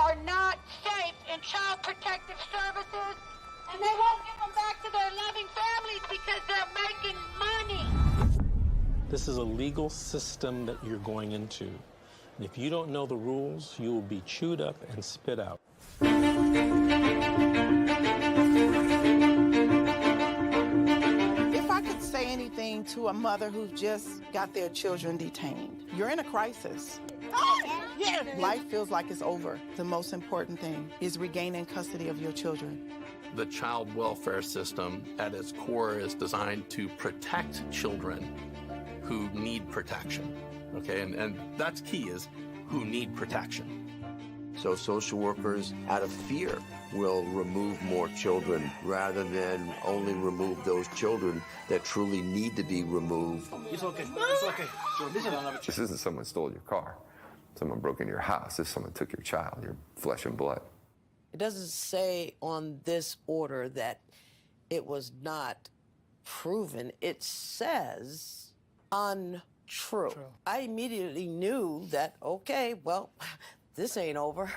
are not safe in child protective services, and they won't give them back to their loving families because they're making money. This is a legal system that you're going into. And if you don't know the rules, you will be chewed up and spit out. If I could say anything to a mother who just got their children detained, you're in a crisis. Yeah. Life feels like it's over. The most important thing is regaining custody of your children. The child welfare system at its core is designed to protect children who need protection, okay? And that's key, is who need protection. So social workers, out of fear, will remove more children rather than only remove those children that truly need to be removed. It's okay. It's okay. This isn't someone stole your car. Someone broke into your house. This someone took your child, your flesh and blood. It doesn't say on this order that it was not proven. It says untrue. I immediately knew that, okay, well, this ain't over.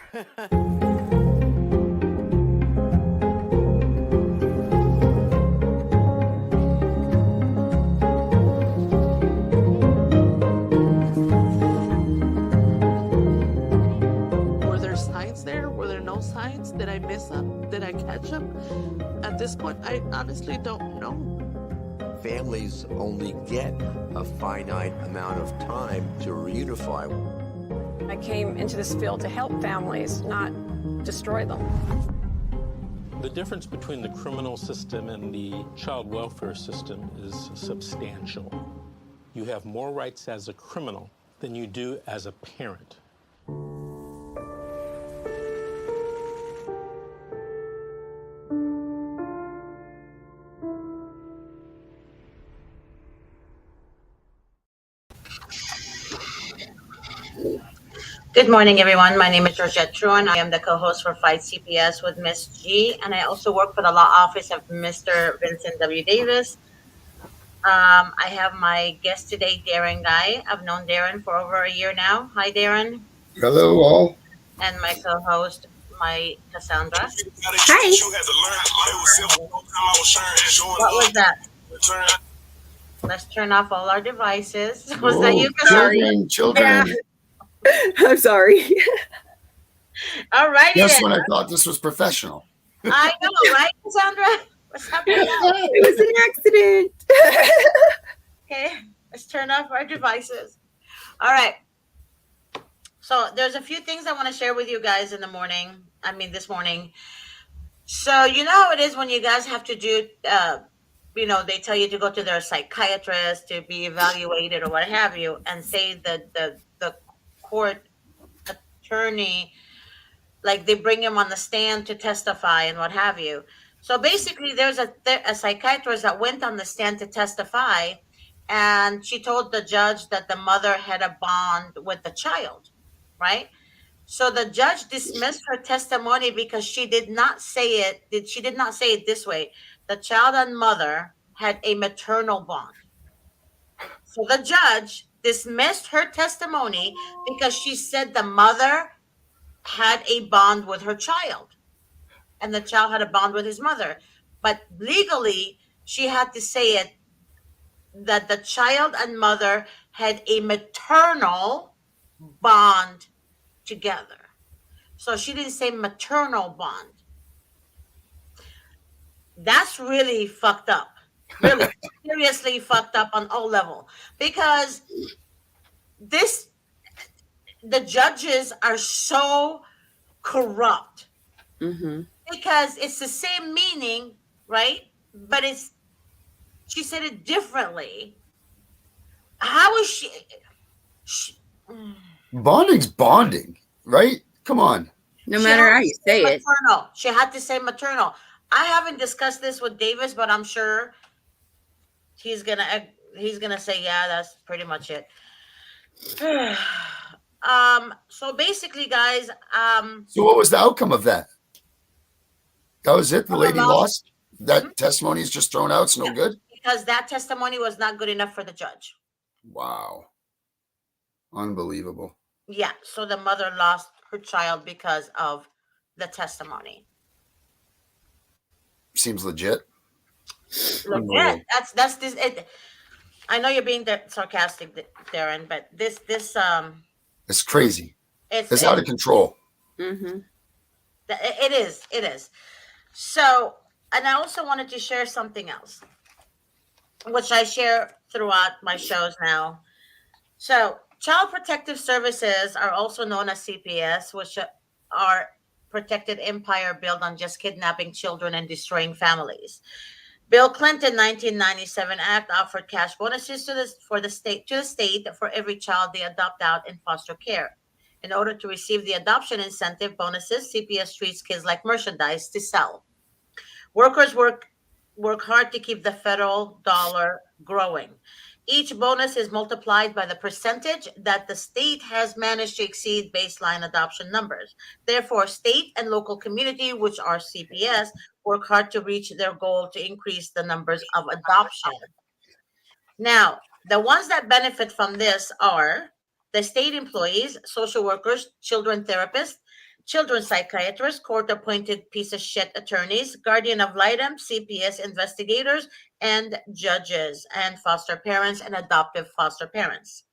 Were there signs there? Were there no signs? Did I miss them? Did I catch them? At this point, I honestly don't know. Families only get a finite amount of time to reunify. I came into this field to help families, not destroy them. The difference between the criminal system and the child welfare system is substantial. You have more rights as a criminal than you do as a parent. Good morning, everyone. My name is Georgette Truan. I am the co-host for Fight CPS with Ms. G, and I also work for the law office of Mr. Vincent W. Davis. I have my guest today, Darren Guy. I've known Darren for over a year now. Hi, Darren. Hello, all. And my co-host, my Cassandra. Hi. What was that? Let's turn off all our devices. Was that you, Cassandra? Children. Yeah. I'm sorry. All righty. That's when I thought this was professional. I know, right, Cassandra? What's happening? It was an accident. Okay, let's turn off our devices. All right. So there's a few things I want to share with you guys this morning. So you know how it is when you guys have to do, they tell you to go to their psychiatrist to be evaluated or what have you, and say that the court attorney, like they bring him on the stand to testify and what have you. So basically there's a psychiatrist that went on the stand to testify, and she told the judge that the mother had a bond with the child, right? So the judge dismissed her testimony because she did not say it this way. The child and mother had a maternal bond. So the judge dismissed her testimony because she said the mother had a bond with her child and the child had a bond with his mother. But legally, she had to say it that the child and mother had a maternal bond together. So she didn't say maternal bond. That's really fucked up. Really seriously fucked up on all level, because the judges are so corrupt. Mm-hmm. Because it's the same meaning, right? But she said it differently. How is she Bonding's bonding, right? Come on. No matter how you say it. Maternal. She had to say maternal. I haven't discussed this with Davis, but I'm sure he's gonna say, yeah, that's pretty much it. So basically, guys, So what was the outcome of that? That was it? The lady lost? That testimony is just thrown out. It's no good? Because that testimony was not good enough for the judge. Wow. Unbelievable. Yeah. So the mother lost her child because of the testimony. Seems legit. Legit. That's this. I know you're being sarcastic, Darren, but this It's crazy. It's out of control. Mm-hmm. It is. So, and I also wanted to share something else, which I share throughout my shows now. So, Child Protective Services are also known as CPS, which are protected empire built on just kidnapping children and destroying families. Bill Clinton 1997 Act offered cash bonuses to the state for every child they adopt out in foster care. In order to receive the adoption incentive bonuses, CPS treats kids like merchandise to sell. Workers work hard to keep the federal dollar growing. Each bonus is multiplied by the percentage that the state has managed to exceed baseline adoption numbers. Therefore, state and local community, which are CPS, work hard to reach their goal to increase the numbers of adoption. Now, the ones that benefit from this are the state employees, social workers, children therapists, children psychiatrists, court-appointed piece of shit attorneys, guardian ad litem, CPS investigators, and judges, and foster parents and adoptive foster parents.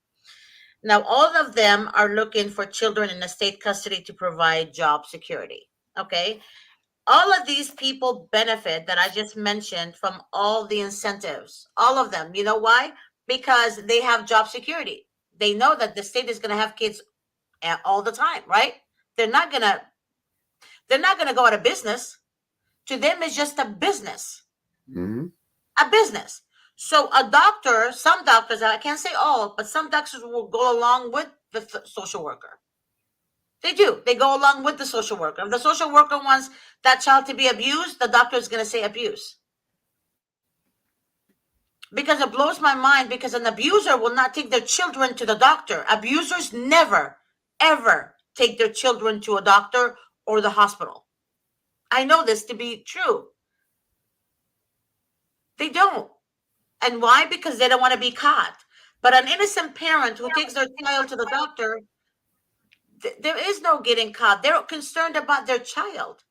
Now, all of them are looking for children in the state custody to provide job security. Okay? All of these people benefit that I just mentioned from all the incentives. All of them. You know why? Because they have job security. They know that the state is going to have kids all the time, right? They're not gonna go out of business. To them, it's just a business. Mm-hmm. A business. So some doctors, I can't say all, but some doctors will go along with the social worker. They do. They go along with the social worker. If the social worker wants that child to be abused, the doctor is going to say abuse. Because it blows my mind, because an abuser will not take their children to the doctor. Abusers never, ever take their children to a doctor or the hospital. I know this to be true. They don't. And why? Because they don't want to be caught. But an innocent parent who takes their child to the doctor, there is no getting caught. They're concerned about their child.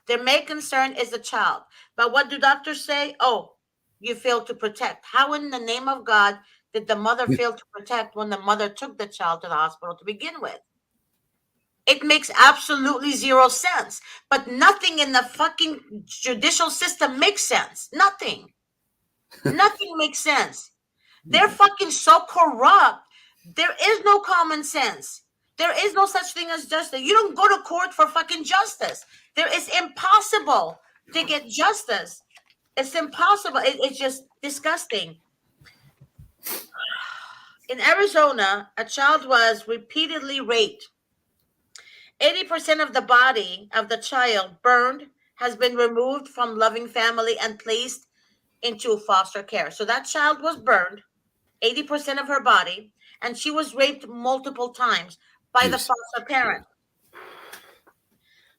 Their main concern is the child. But what do doctors say? Oh, you failed to protect. How in the name of God did the mother fail to protect when the mother took the child to the hospital to begin with? It makes absolutely zero sense. But nothing in the fucking judicial system makes sense. Nothing. Nothing makes sense. They're fucking so corrupt. There is no common sense. There is no such thing as justice. You don't go to court for fucking justice. It's impossible to get justice. It's impossible. It's just disgusting. In Arizona, a child was repeatedly raped. 80% of the body of the child burned has been removed from loving family and placed into foster care. So that child was burned, 80% of her body, and she was raped multiple times by the foster parent.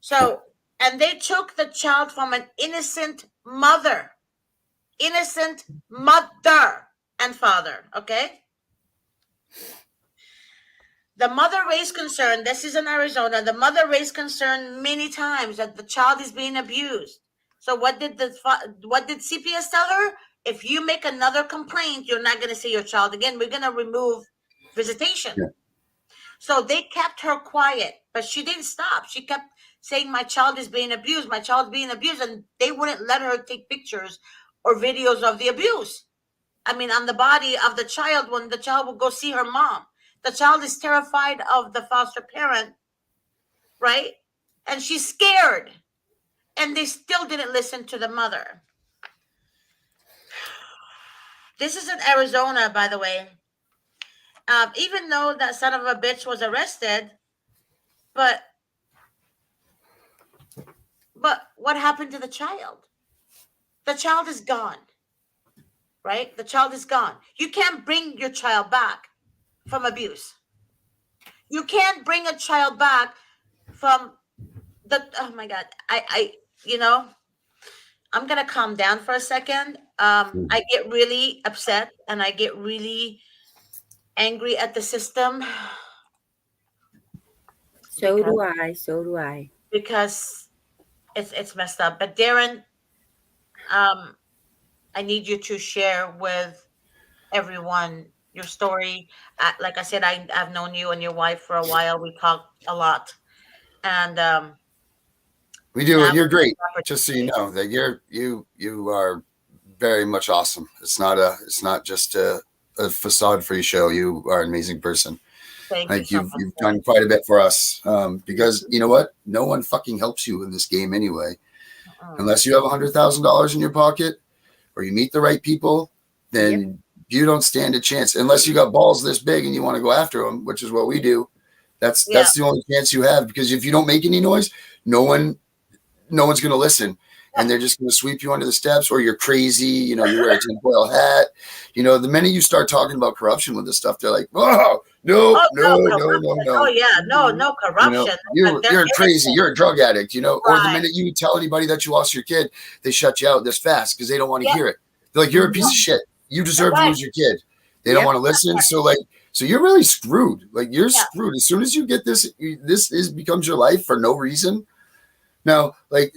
So, and they took the child from an innocent mother and father, okay? The mother raised concern. This is in Arizona. The mother raised concern many times that the child is being abused. So what did CPS tell her? If you make another complaint, you're not going to see your child again. We're going to remove visitation. Yeah. So they kept her quiet, but she didn't stop. She kept saying, my child is being abused. My child's being abused. And they wouldn't let her take pictures or videos of the abuse. I mean, on the body of the child, when the child would go see her mom. The child is terrified of the foster parent, right? And she's scared. And they still didn't listen to the mother. This is in Arizona, by the way. Even though that son of a bitch was arrested, but what happened to the child? The child is gone, right? The child is gone. You can't bring your child back from abuse. You can't bring a child back from oh my God. I'm going to calm down for a second. I get really upset and I get really angry at the system. So do I. So do I. Because it's messed up. But Darren, I need you to share with everyone your story. Like I said, I've known you and your wife for a while. We talked a lot, and We do, now and you're great. we Just so you know that you are very much awesome. It's not just a facade for your show. You are an amazing person. thank you Like so much. you've done quite a bit for us, because you know what? No one fucking helps you in this game anyway, unless you have $100,000 in your pocket or you meet the right people. Then you don't stand a chance unless you got balls this big and you want to go after them, which is what we do. That's the only chance you have, because if you don't make any noise, no one's going to listen, and they're just going to sweep you under the steps, or you're crazy. You know, you wear a tinfoil hat. You know, the minute you start talking about corruption with this stuff, they're like, oh, no. Oh yeah, no corruption. You know, you're crazy. You're a drug addict, you know, or the minute you tell anybody that you lost your kid, they shut you out this fast because they don't want to hear it. They're like, you're a piece of shit. You deserve to lose your kid. They don't want to listen. So you're really screwed. Like you're screwed. As soon as you get this becomes your life for no reason. Now, like,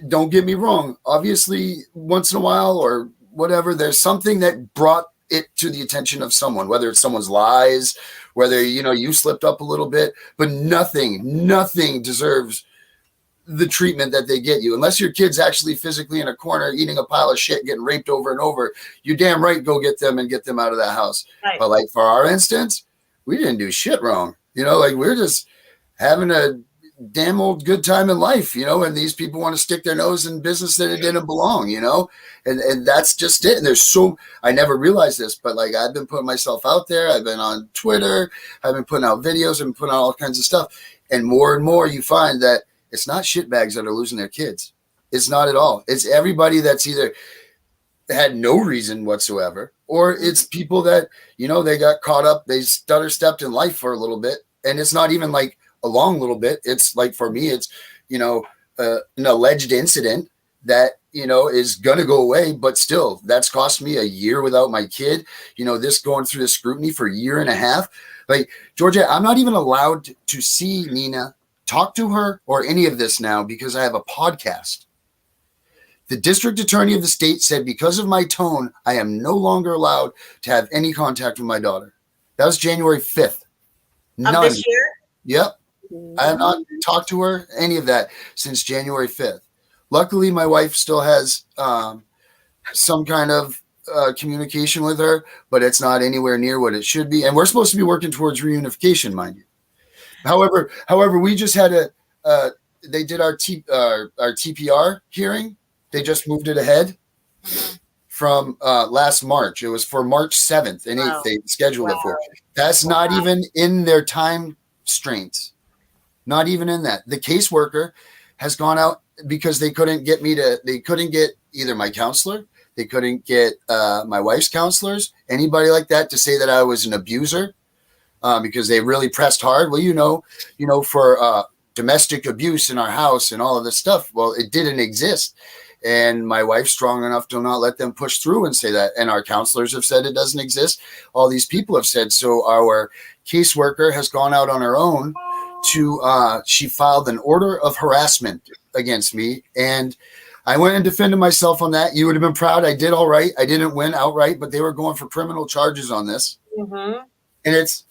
don't get me wrong. Obviously, once in a while or whatever, there's something that brought it to the attention of someone, whether it's someone's lies, whether, you know, you slipped up a little bit, but nothing deserves the treatment that they get you. Unless your kid's actually physically in a corner, eating a pile of shit, getting raped over and over, you're damn right, go get them and get them out of that house. Right. But like for our instance, we didn't do shit wrong. You know, like we're just having a damn old good time in life, you know, and these people want to stick their nose in business that it didn't belong, you know, and that's just it. And there's I never realized this, but like I've been putting myself out there. I've been on Twitter. I've been putting out videos and putting out all kinds of stuff. And more you find that it's not shitbags that are losing their kids. It's not at all. It's everybody that's either had no reason whatsoever, or it's people that, you know, they got caught up, they stutter stepped in life for a little bit. And it's not even like a long little bit. It's like, for me, it's, you know, an alleged incident that, you know, is going to go away, but still that's cost me a year without my kid, you know, this going through the scrutiny for a year and a half. Like, Georgia, I'm not even allowed to see Nina, talk to her, or any of this now because I have a podcast. The district attorney of the state said because of my tone, I am no longer allowed to have any contact with my daughter. That was January 5th. None. Of this year? Yep. I have not talked to her, any of that, since January 5th. Luckily, my wife still has some kind of communication with her, but it's not anywhere near what it should be. And we're supposed to be working towards reunification, mind you. However, we just had they did our TPR hearing. They just moved it ahead from last March. It was for March 7th and 8th. They scheduled it for. That's not even in their time strains. Not even in that. The caseworker has gone out because they couldn't get either my counselor, they couldn't get my wife's counselors, anybody like that to say that I was an abuser. Because they really pressed hard. Well, you know, for domestic abuse in our house and all of this stuff. Well, it didn't exist. And my wife's strong enough to not let them push through and say that. And our counselors have said it doesn't exist. All these people have said. So our caseworker has gone out on her own she filed an order of harassment against me. And I went and defended myself on that. You would have been proud. I did all right. I didn't win outright, but they were going for criminal charges on this. Mm-hmm. And it's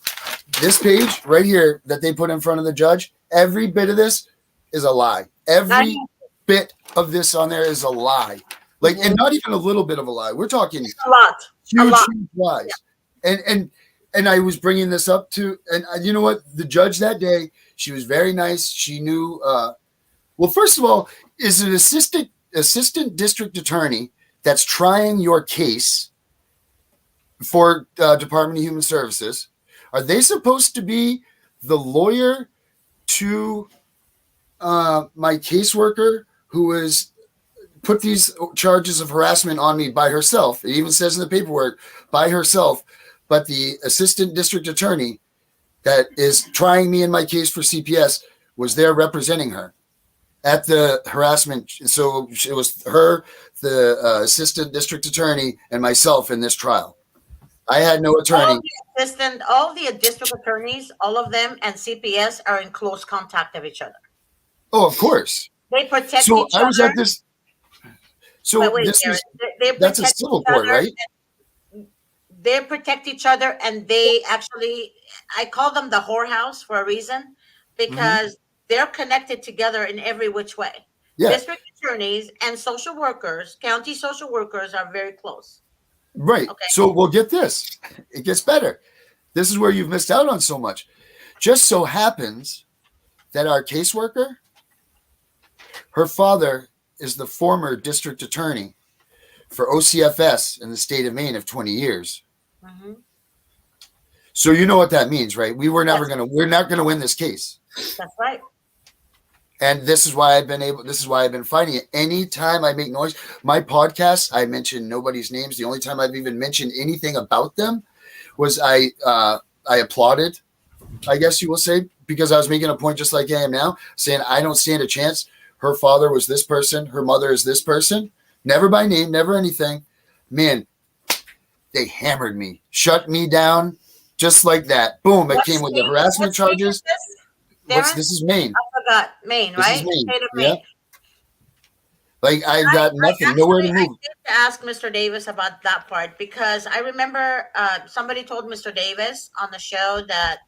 this page right here that they put in front of the judge. Every bit of this is a lie. Every bit of this on there is a lie. Like, and not even a little bit of a lie. We're talking a lot. Huge lies. Yeah. And I was bringing this up to, and you know what? The judge that day, she was very nice. She knew, well, first of all, is an assistant district attorney that's trying your case for Department of Human Services. Are they supposed to be the lawyer to my caseworker who has put these charges of harassment on me by herself? It even says in the paperwork, by herself. But the assistant district attorney that is trying me in my case for CPS was there representing her at the harassment. So it was her, the assistant district attorney, and myself in this trial. I had no attorney. All the district attorneys, all of them, and CPS are in close contact of each other. Oh, of course. They protect so each I was other. at this. So wait, this Darren, is that's a civil court, right? They protect each other, and they actually, I call them the whorehouse for a reason, because they're connected together in every which way. Yeah. District attorneys and social workers, county social workers, are very close. Right. Okay. So we'll get this. It gets better. This is where you've missed out on so much. Just so happens that our caseworker, her father is the former district attorney for OCFS in the state of Maine of 20 years. Mm-hmm. So you know what that means, right? We're not going to win this case. That's right. And this is why I've been fighting it. Anytime I make noise, my podcast, I mention nobody's names. The only time I've even mentioned anything about them was I applauded, I guess you will say, because I was making a point just like I am now, saying I don't stand a chance. Her father was this person. Her mother is this person. Never by name, never anything. Man, they hammered me, shut me down, just like that. Boom, it came with the harassment charges. This is Maine. I forgot. Maine, right? This is Maine. Maine. Yeah. Like I've got nothing, nowhere to move. I need to ask Mr. Davis about that part, because I remember somebody told Mr. Davis on the show that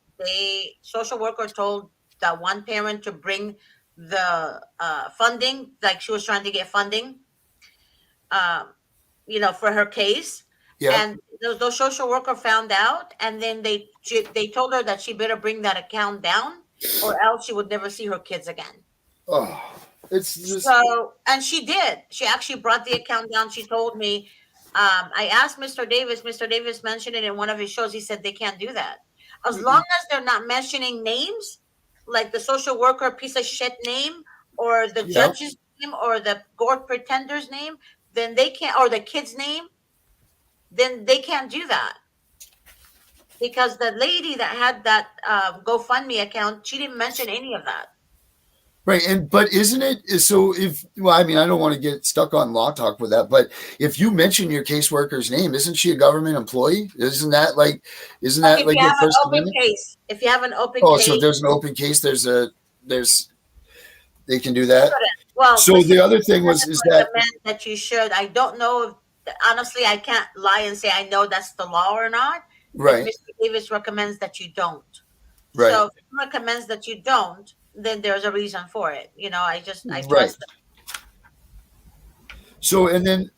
social worker told that one parent to bring the funding, like she was trying to get funding, for her case. Yeah. And those social worker found out, and then they told her that she better bring that account down, or else she would never see her kids again. Oh. It's just... So, and she did. She actually brought the account down. She told me, I asked Mr. Davis. Mr. Davis mentioned it in one of his shows. He said they can't do that. As long as they're not mentioning names, like the social worker piece of shit name, or the judge's name, or the court pretender's name, then they can't, or the kid's name, then they can't do that. Because the lady that had that GoFundMe account, she didn't mention any of that. Right. But isn't it so I don't want to get stuck on law talk with that, but if you mention your caseworker's name, isn't she a government employee? Isn't that like your First Amendment? Case, if you have an open case. So if there's an open case, they can do that. Well, so the other thing is that you should, I don't know if, honestly, I can't lie and say I know that's the law or not. Right. Mr. Davis recommends that you don't. Right. So if he recommends that you don't, then there's a reason for it. I trust them. So, and then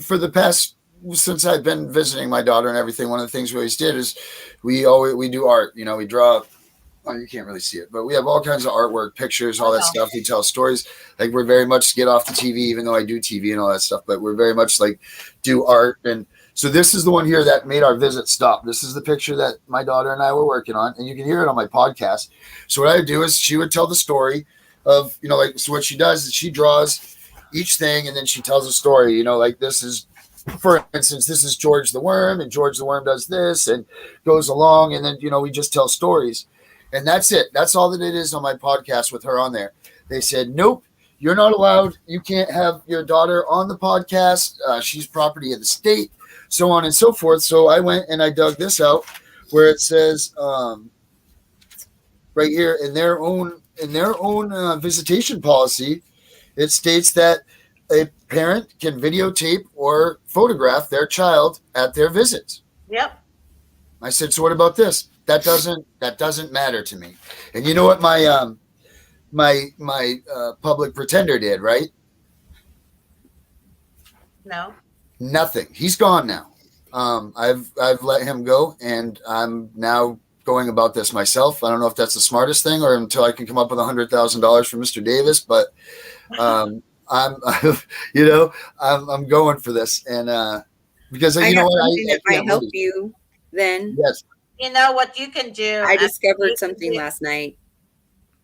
for the past, since I've been visiting my daughter and everything, one of the things we always did is we do art, we draw. Oh, you can't really see it, but we have all kinds of artwork, pictures, all that stuff. We tell stories. Like we're very much get off the TV, even though I do TV and all that stuff, but we're very much like do art. And so this is the one here that made our visit stop. This is the picture that my daughter and I were working on, and you can hear it on my podcast. So what I would do is she would tell the story of, so what she does is she draws each thing and then she tells a story, like this is, for instance, this is George the Worm, and George the Worm does this and goes along. And then, we just tell stories. And that's it. That's all that it is on my podcast with her on there. They said, nope, you're not allowed. You can't have your daughter on the podcast. She's property of the state, so on and so forth. So I went and I dug this out where it says right here in their own visitation policy, it states that a parent can videotape or photograph their child at their visits. Yep. I said, so what about this? That doesn't matter to me. And you know what my public pretender did, right? No. Nothing. He's gone now. I've let him go, and I'm now going about this myself. I don't know if that's the smartest thing or until I can come up with $100,000 from Mr. Davis, but I'm going for this, and because I know what that might help you. Then yes. You know what you can do? I discovered something last night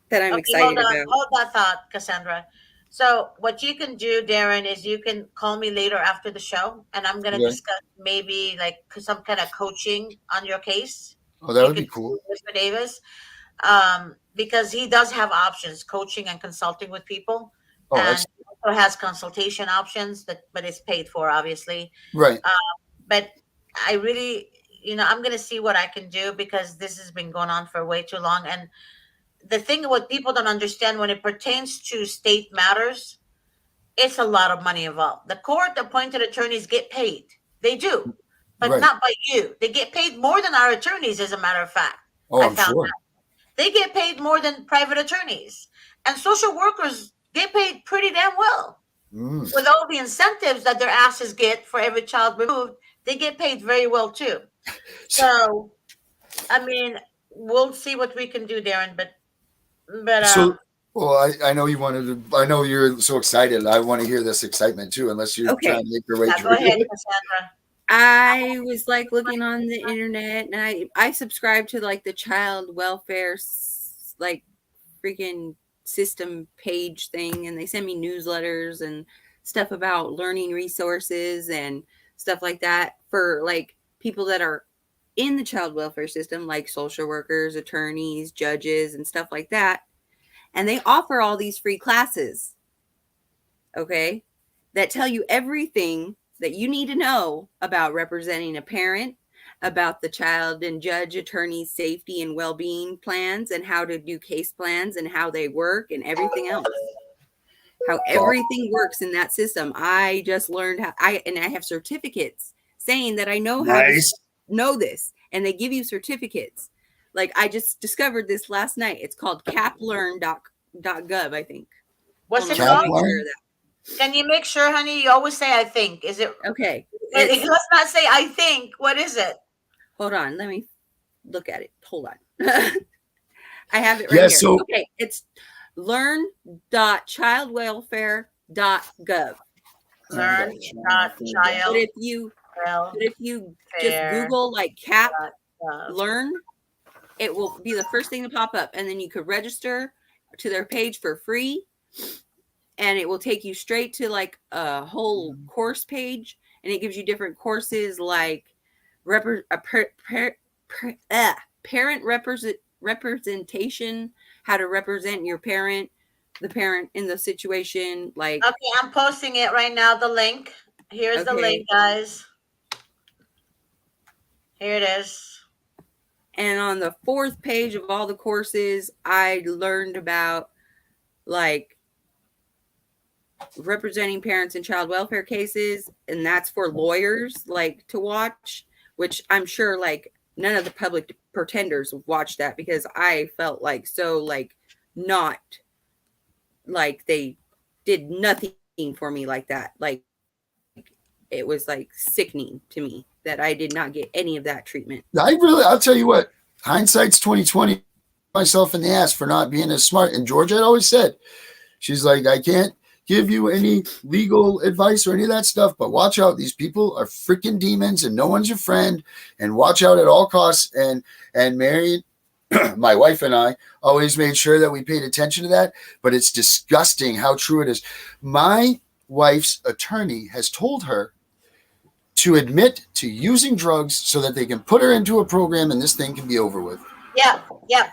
that I'm excited about. Hold that thought, Cassandra. So what you can do, Darren, is you can call me later after the show, and I'm going to discuss maybe like some kind of coaching on your case. Oh, that would be cool. Mr. Davis, because he does have options, coaching and consulting with people. Oh, and he also has consultation options, but it's paid for, obviously. Right. But I really, I'm going to see what I can do because this has been going on for way too long. And the thing what people don't understand when it pertains to state matters, it's a lot of money involved. The court appointed attorneys get paid. They do, but Right. not by you. They get paid more than our attorneys, as a matter of fact. Oh, I I'm found sure. out. They get paid more than private attorneys. And social workers get paid pretty damn well. With all the incentives that their asses get for every child removed, they get paid very well too. So, I mean, we'll see what we can do, Darren. But So, well, I know you wanted to. I know you're so excited. I want to hear this excitement too. Unless you're trying to make your way through. Go ahead, Cassandra. I was like looking on the internet, and I subscribe to like the child welfare like freaking system page thing, and they send me newsletters and stuff about learning resources and stuff like that for like people that are in the child welfare system, like social workers, attorneys, judges, and stuff like that. And they offer all these free classes, okay, that tell you everything that you need to know about representing a parent, about the child and judge attorney's safety and well-being plans, and how to do case plans and how they work and everything else. How everything works in that system. I just learned how I have certificates saying that I know how to know this, and they give you certificates. Like I just discovered this last night. It's called caplearn.gov, I think. What's it called? Can you make sure, honey? You always say I think. Is it okay? Let's not say I think. What is it? Hold on, let me look at it. Hold on. I have it right here. So, okay, it's learn.childwelfare.gov. Learn.child. But if you just Google like cap learn, it will be the first thing to pop up, and then you could register to their page for free, and it will take you straight to like a whole course page, and it gives you different courses like parent representation, how to represent your parent, the parent in the situation. Like, okay, I'm posting it right now. The link. Here's the link, guys. Here it is. And on the 4th page of all the courses, I learned about like representing parents in child welfare cases, and that's for lawyers like to watch, which I'm sure like none of the public pretenders watch that, because I felt like so like not like they did nothing for me like that. Like it was like sickening to me that I did not get any of that treatment. I'll tell you what, hindsight's 2020. Myself in the ass for not being as smart. And Georgia had always said, she's like, I can't give you any legal advice or any of that stuff, but watch out. These people are freaking demons and no one's your friend, and watch out at all costs. And Mary, my wife and I always made sure that we paid attention to that, but it's disgusting how true it is. My wife's attorney has told her to admit to using drugs so that they can put her into a program and this thing can be over with. Yeah.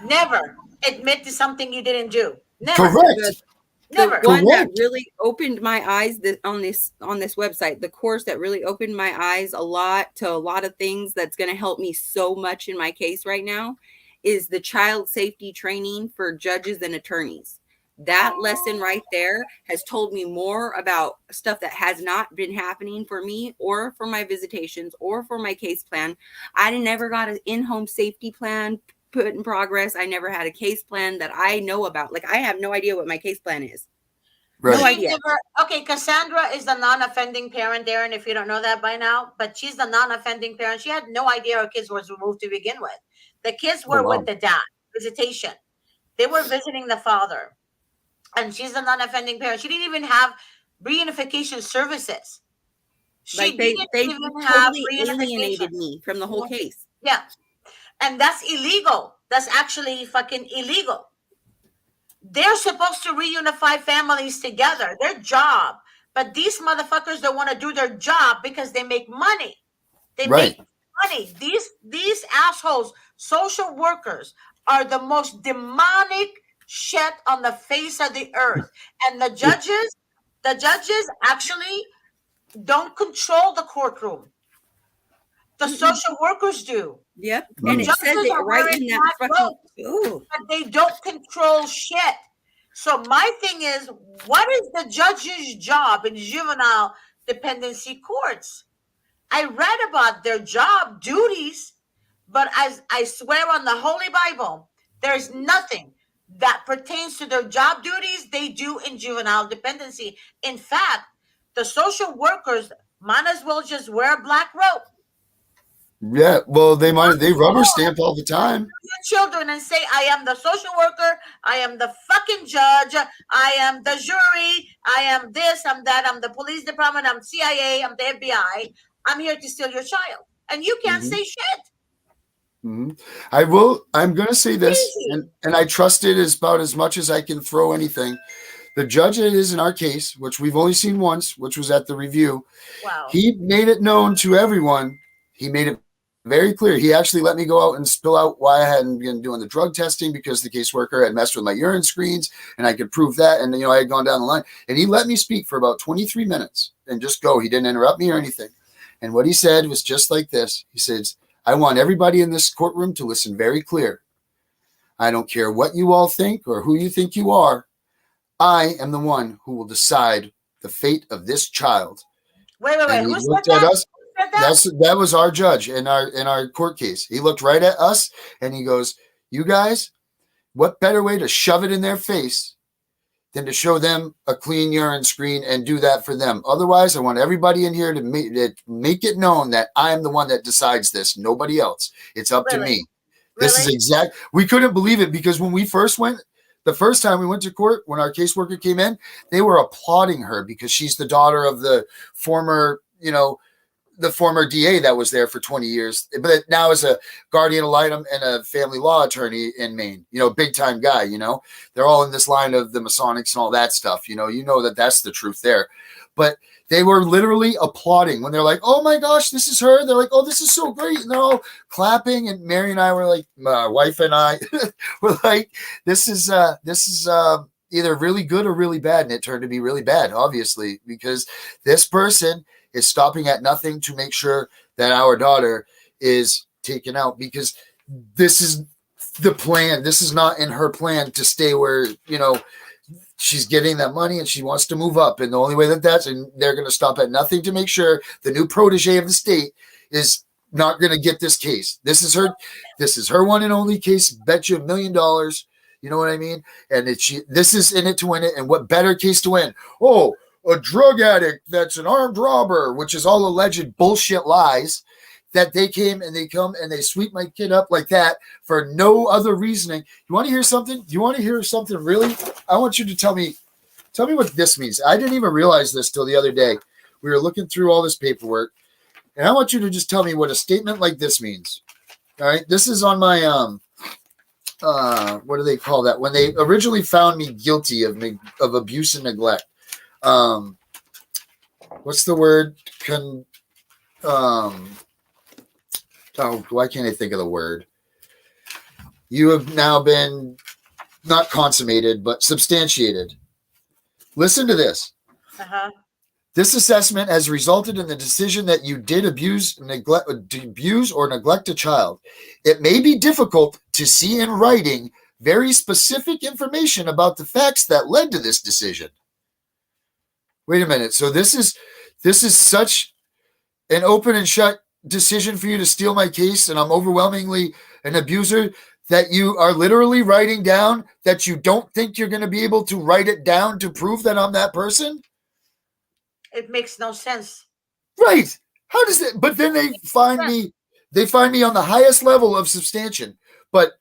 Never admit to something you didn't do. Never. Correct. Never. The one that really opened my eyes on this website, the course that really opened my eyes a lot to a lot of things that's going to help me so much in my case right now, is the child safety training for judges and attorneys. That lesson right there has told me more about stuff that has not been happening for me or for my visitations or for my case plan. I never got an in-home safety plan put in progress. I never had a case plan that I know about. Like, I have no idea what my case plan is. Right. No idea. Okay, Cassandra is the non-offending parent, Darren, if you don't know that by now, but she's the non-offending parent. She had no idea her kids was removed to begin with. The kids were with the dad, visitation. They were visiting the father. And she's the non-offending parent. She didn't even have reunification services. Like they totally alienated me from the whole case. Yeah. And that's illegal. That's actually fucking illegal. They're supposed to reunify families together, their job. But these motherfuckers don't want to do their job because they make money. They make money. These assholes, social workers, are the most demonic shit on the face of the earth. And the judges actually don't control the courtroom. The social workers do. Yep. The And it says judges it are right wearing in that black fucking. robes, Ooh. but they don't control shit. So my thing is, what is the judge's job in juvenile dependency courts? I read about their job duties, but as I swear on the Holy Bible, there's nothing that pertains to their job duties they do in juvenile dependency. In fact, the social workers might as well just wear a black robe. Yeah, well, they rubber stamp all the time. Children and say, I am the social worker, I am the fucking judge, I am the jury, I am this, I'm that, I'm the police department, I'm CIA, I'm the FBI. I'm here to steal your child. And you can't say shit. I'm going to say this, and I trust it is about as much as I can throw anything. The judge it is in our case, which we've only seen once, which was at the review. Wow. He made it known to everyone. He made it very clear. He actually let me go out and spill out why I hadn't been doing the drug testing because the caseworker had messed with my urine screens, and I could prove that. And, I had gone down the line. And he let me speak for about 23 minutes and just go. He didn't interrupt me or anything. And what he said was just like this. He says, I want everybody in this courtroom to listen very clear. I don't care what you all think or who you think you are. I am the one who will decide the fate of this child. Wait. And Who he said looked that? at us. Who said that? That was our judge in our court case. He looked right at us and he goes, you guys, what better way to shove it in their face than to show them a clean urine screen and do that for them? Otherwise, I want everybody in here to make it known that I am the one that decides this, nobody else. It's up to me. This is exact. We couldn't believe it because when we first went, the first time we went to court, when our caseworker came in, they were applauding her because she's the daughter of the former, the former DA that was there for 20 years, but now is a guardian ad litem and a family law attorney in Maine, big time guy, they're all in this line of the Masonics and all that stuff. That that's the truth there, but they were literally applauding when they're like, oh my gosh, this is her. They're like, oh, this is so great. And they're all clapping. And Mary and I were like, my wife and I were like, this is either really good or really bad. And it turned to be really bad, obviously, because this person is stopping at nothing to make sure that our daughter is taken out, because this is the plan. This is not in her plan to stay where, she's getting that money and she wants to move up. And the only way and they're going to stop at nothing to make sure the new protege of the state is not going to get this case. This is her one and only case. Bet you $1 million. You know what I mean? And this is in it to win it. And what better case to win? Oh, a drug addict that's an armed robber, which is all alleged bullshit lies, that they come and they sweep my kid up like that for no other reasoning. You want to hear something? Do you want to hear something really? I want you to tell me what this means. I didn't even realize this till the other day. We were looking through all this paperwork, and I want you to just tell me what a statement like this means. All right. This is on my, what do they call that? When they originally found me guilty of abuse and neglect. What's the word? Why can't I think of the word? You have now been not consummated, but substantiated. Listen to this. This assessment has resulted in the decision that you did abuse or neglect a child. It may be difficult to see in writing very specific information about the facts that led to this decision. Wait a minute. So this is such an open and shut decision for you to steal my case, and I'm overwhelmingly an abuser, that you are literally writing down that you don't think you're going to be able to write it down to prove that I'm that person? It makes no sense. Right. How does it? But then they find me on the highest level of substantiation. But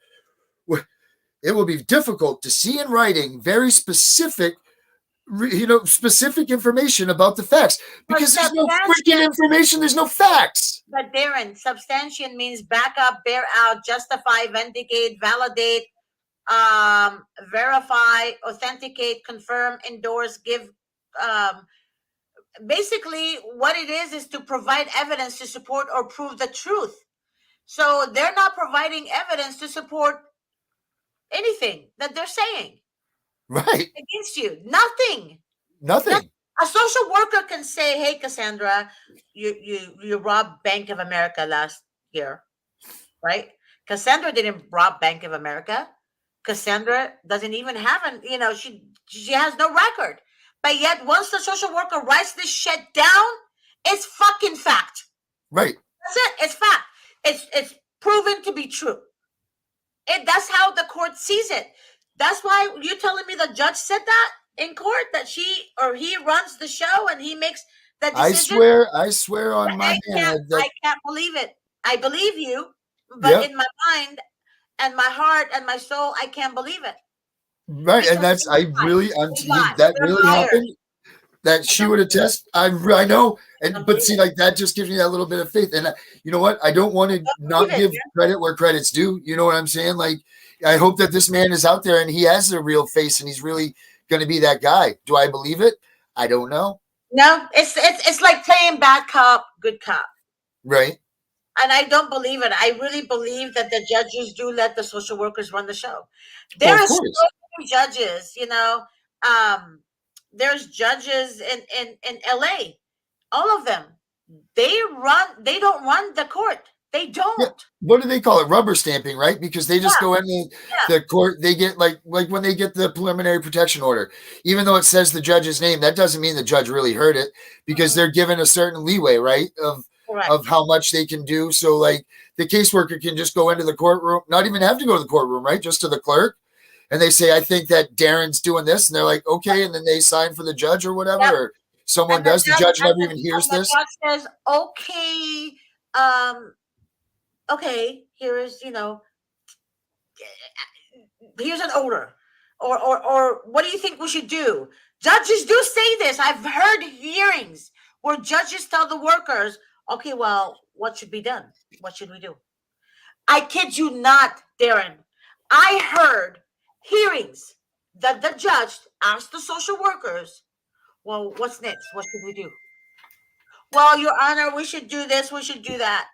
it will be difficult to see in writing very specific information about the facts, because there's no freaking information. There's no facts. But Darren, substantiation means back up, bear out, justify, vindicate, validate, verify, authenticate, confirm, endorse, give. Basically, what it is to provide evidence to support or prove the truth. So they're not providing evidence to support anything that they're saying. Right. Against you. Nothing. A social worker can say, "Hey, Cassandra, you robbed Bank of America last year, right?" Cassandra didn't rob Bank of America. Cassandra doesn't even have she has no record. But yet, once the social worker writes this shit down, it's fucking fact. Right. That's it. It's fact. It's proven to be true. That's how the court sees it. That's why you're telling me the judge said that in court, that she or he runs the show and he makes the decision. I swear on my head that I can't believe it. I believe you, but in my mind and my heart and my soul, I can't believe it. Right, because and that's that really liars. happened. That she would attest. I know, but see, like that just gives me that little bit of faith. And you know what? I don't want to not give credit where credit's due. You know what I'm saying? Like, I hope that this man is out there and he has a real face and he's really going to be that guy. Do I believe it? I don't know. No, it's like playing bad cop, good cop. Right. And I don't believe it. I really believe that the judges do let the social workers run the show. There are so many judges, there's judges in LA. All of them. They don't run the court. They don't. Yeah. What do they call it? Rubber stamping, right? Because they just go in the court. They get like when they get the preliminary protection order, even though it says the judge's name, that doesn't mean the judge really heard it, because they're given a certain leeway, right? Of how much they can do. So like the caseworker can just go into the courtroom, not even have to go to the courtroom, right? Just to the clerk. And they say, I think that Darren's doing this. And they're like, okay. And then they sign for the judge or whatever. Or someone does. The judge never even hears this. The judge says, okay, okay, here's an order. Or what do you think we should do? Judges do say this. I've heard hearings where judges tell the workers, okay, well, what should be done? What should we do? I kid you not, Darren. I heard hearings that the judge asked the social workers, well, what's next? What should we do? Well, Your Honor, we should do this. We should do that.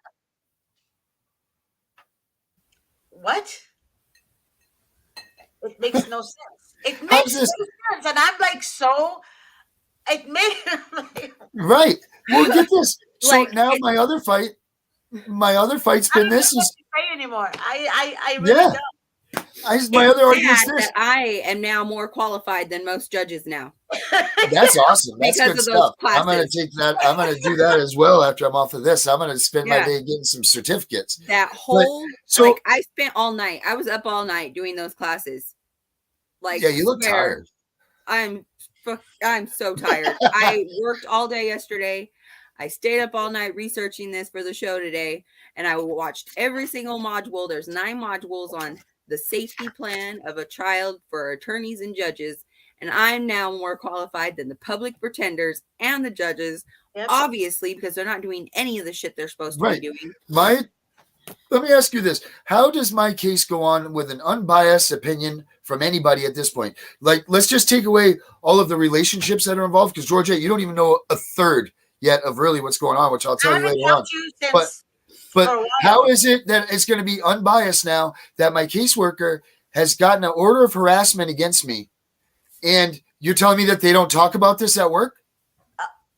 What? It makes no sense. It makes no sense. And I'm like, it makes... Right. Well, get this. So now my other fight's been this. I don't pay anymore. I really don't. My other argument is this. That I am now more qualified than most judges now. That's awesome. That's good stuff. I'm going to take that. I'm going to do that as well after I'm off of this. I'm going to spend my day getting some certificates. That whole, I spent all night. I was up all night doing those classes. Like, yeah, you look tired. I'm so tired. I worked all day yesterday. I stayed up all night researching this for the show today, and I watched every single module. There's 9 modules on the safety plan of a child for attorneys and judges, and I'm now more qualified than the public pretenders and the judges, obviously, because they're not doing any of the shit they're supposed to be doing. Let me ask you this. How does my case go on with an unbiased opinion from anybody at this point? Like, let's just take away all of the relationships that are involved, because, Georgia, you don't even know a third yet of really what's going on, which I'll tell you later on. But how is it that it's going to be unbiased now that my caseworker has gotten an order of harassment against me, and you're telling me that they don't talk about this at work?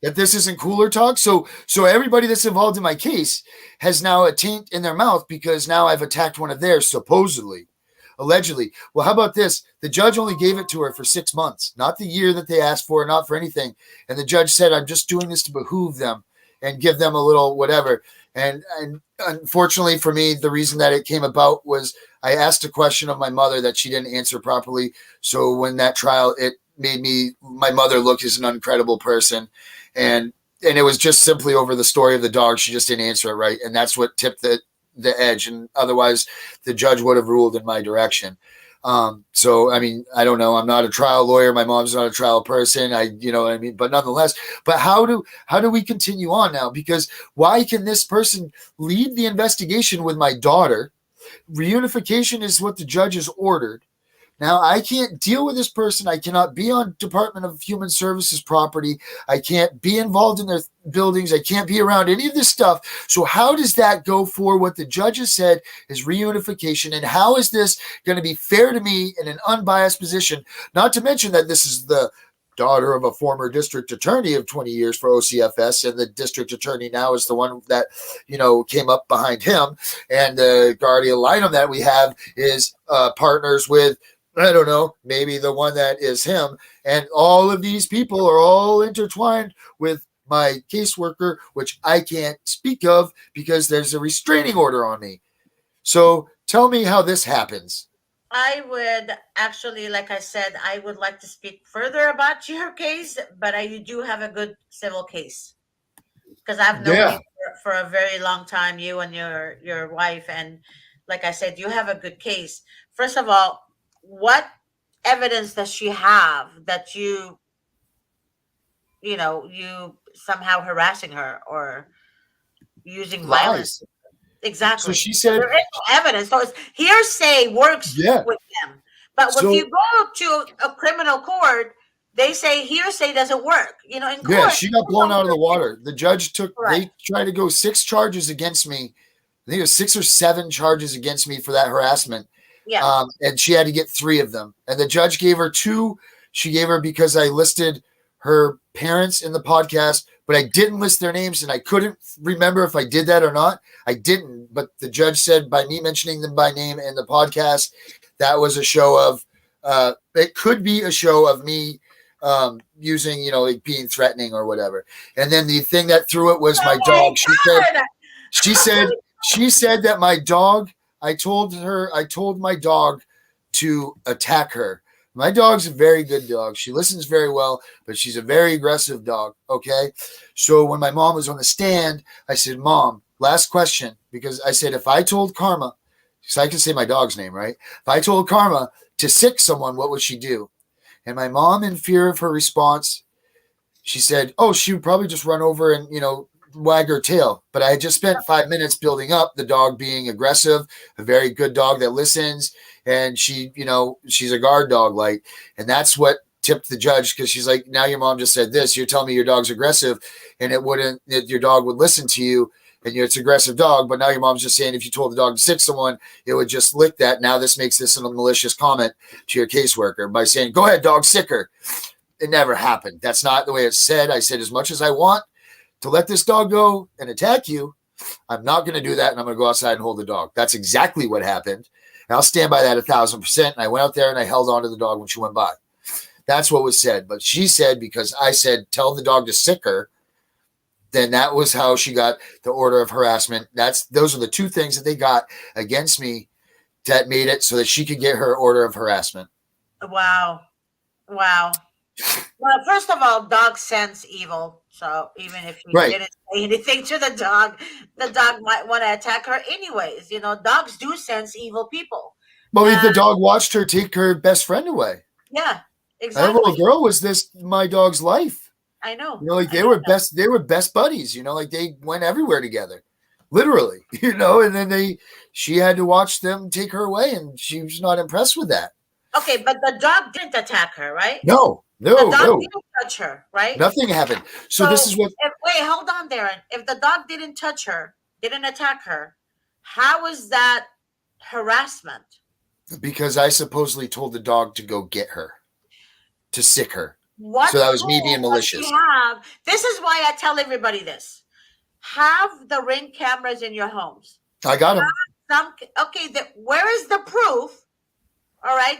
That this isn't cooler talk? So everybody that's involved in my case has now a taint in their mouth because now I've attacked one of theirs, supposedly, allegedly. Well, how about this? The judge only gave it to her for 6 months, not the year that they asked for, not for anything. And the judge said, I'm just doing this to behoove them and give them a little whatever. And unfortunately for me, the reason that it came about was I asked a question of my mother that she didn't answer properly. So when that trial, it made my mother look as an uncredible person. And it was just simply over the story of the dog. She just didn't answer it right. And that's what tipped the edge. And otherwise the judge would have ruled in my direction. So, I mean, I don't know. I'm not a trial lawyer. My mom's not a trial person. You know what I mean? But nonetheless, how do we continue on now? Because why can this person lead the investigation with my daughter? Reunification is what the judge has ordered. Now, I can't deal with this person. I cannot be on Department of Human Services property. I can't be involved in their buildings. I can't be around any of this stuff. So how does that go for what the judge has said is reunification? And how is this going to be fair to me in an unbiased position? Not to mention that this is the daughter of a former district attorney of 20 years for OCFS, and the district attorney now is the one that, came up behind him. And the guardian litem that we have is partners with, I don't know, maybe the one that is him. And all of these people are all intertwined with my caseworker, which I can't speak of because there's a restraining order on me. So tell me how this happens. I would actually, like I said, I would like to speak further about your case, but you do have a good civil case, because I've known you for a very long time, you and your wife, and like I said, you have a good case. First of all, what evidence does she have that you somehow harassing her or using violence? Exactly. So she said there is no evidence. So it's hearsay works with them. But if you go to a criminal court, they say hearsay doesn't work. In court, she got blown out of the water. The judge they tried to go 6 charges against me. I think it was 6 or 7 charges against me for that harassment. Yeah. And she had to get 3 of them. And the judge gave her 2. She gave her because I listed her parents in the podcast, but I didn't list their names, and I couldn't remember if I did that or not. I didn't, but the judge said by me mentioning them by name in the podcast, that was a show of, it could be a show of me using, like being threatening or whatever. And then the thing that threw it was my dog. She said that my dog, I told my dog to attack her. My dog's a very good dog. She listens very well, but she's a very aggressive dog. Okay. So when my mom was on the stand, I said, Mom, last question, because I said, if I told Karma, because I can say my dog's name, right? If I told Karma to sick someone, what would she do? And my mom, in fear of her response, she said, oh, she would probably just run over and, wag her tail. But I had just spent 5 minutes building up the dog being aggressive, a very good dog that listens. And she, she's a guard dog, and that's what tipped the judge, because she's like, now your mom just said this. You're telling me your dog's aggressive, and your dog would listen to you, and it's an aggressive dog. But now your mom's just saying if you told the dog to sick someone, it would just lick that. Now this makes this a malicious comment to your caseworker by saying, go ahead, dog, sick her. It never happened. That's not the way it's said. I said, as much as I want to let this dog go and attack you, I'm not going to do that, and I'm going to go outside and hold the dog. That's exactly what happened. And I'll stand by that 1,000%. And I went out there and I held on to the dog when she went by. That's what was said. But she said, because I said, tell the dog to sick her, then that was how she got the order of harassment. Those are the 2 things that they got against me that made it so that she could get her order of harassment. Wow. Well, first of all, dogs sense evil. So even if you didn't say anything to the dog might want to attack her anyways. Dogs do sense evil people. Well, the dog watched her take her best friend away. Yeah, exactly. That little girl was my dog's life. I know. They were best buddies, they went everywhere together. Literally, and then she had to watch them take her away, and she was not impressed with that. Okay, but the dog didn't attack her, right? No. The dog didn't touch her, right? Nothing happened. So this is what. Wait, hold on, Darren. If the dog didn't touch her, didn't attack her, how is that harassment? Because I supposedly told the dog to go get her, to sick her. So that was me being malicious. This is why I tell everybody this. Have the Ring cameras in your homes. I got them. Where is the proof? All right.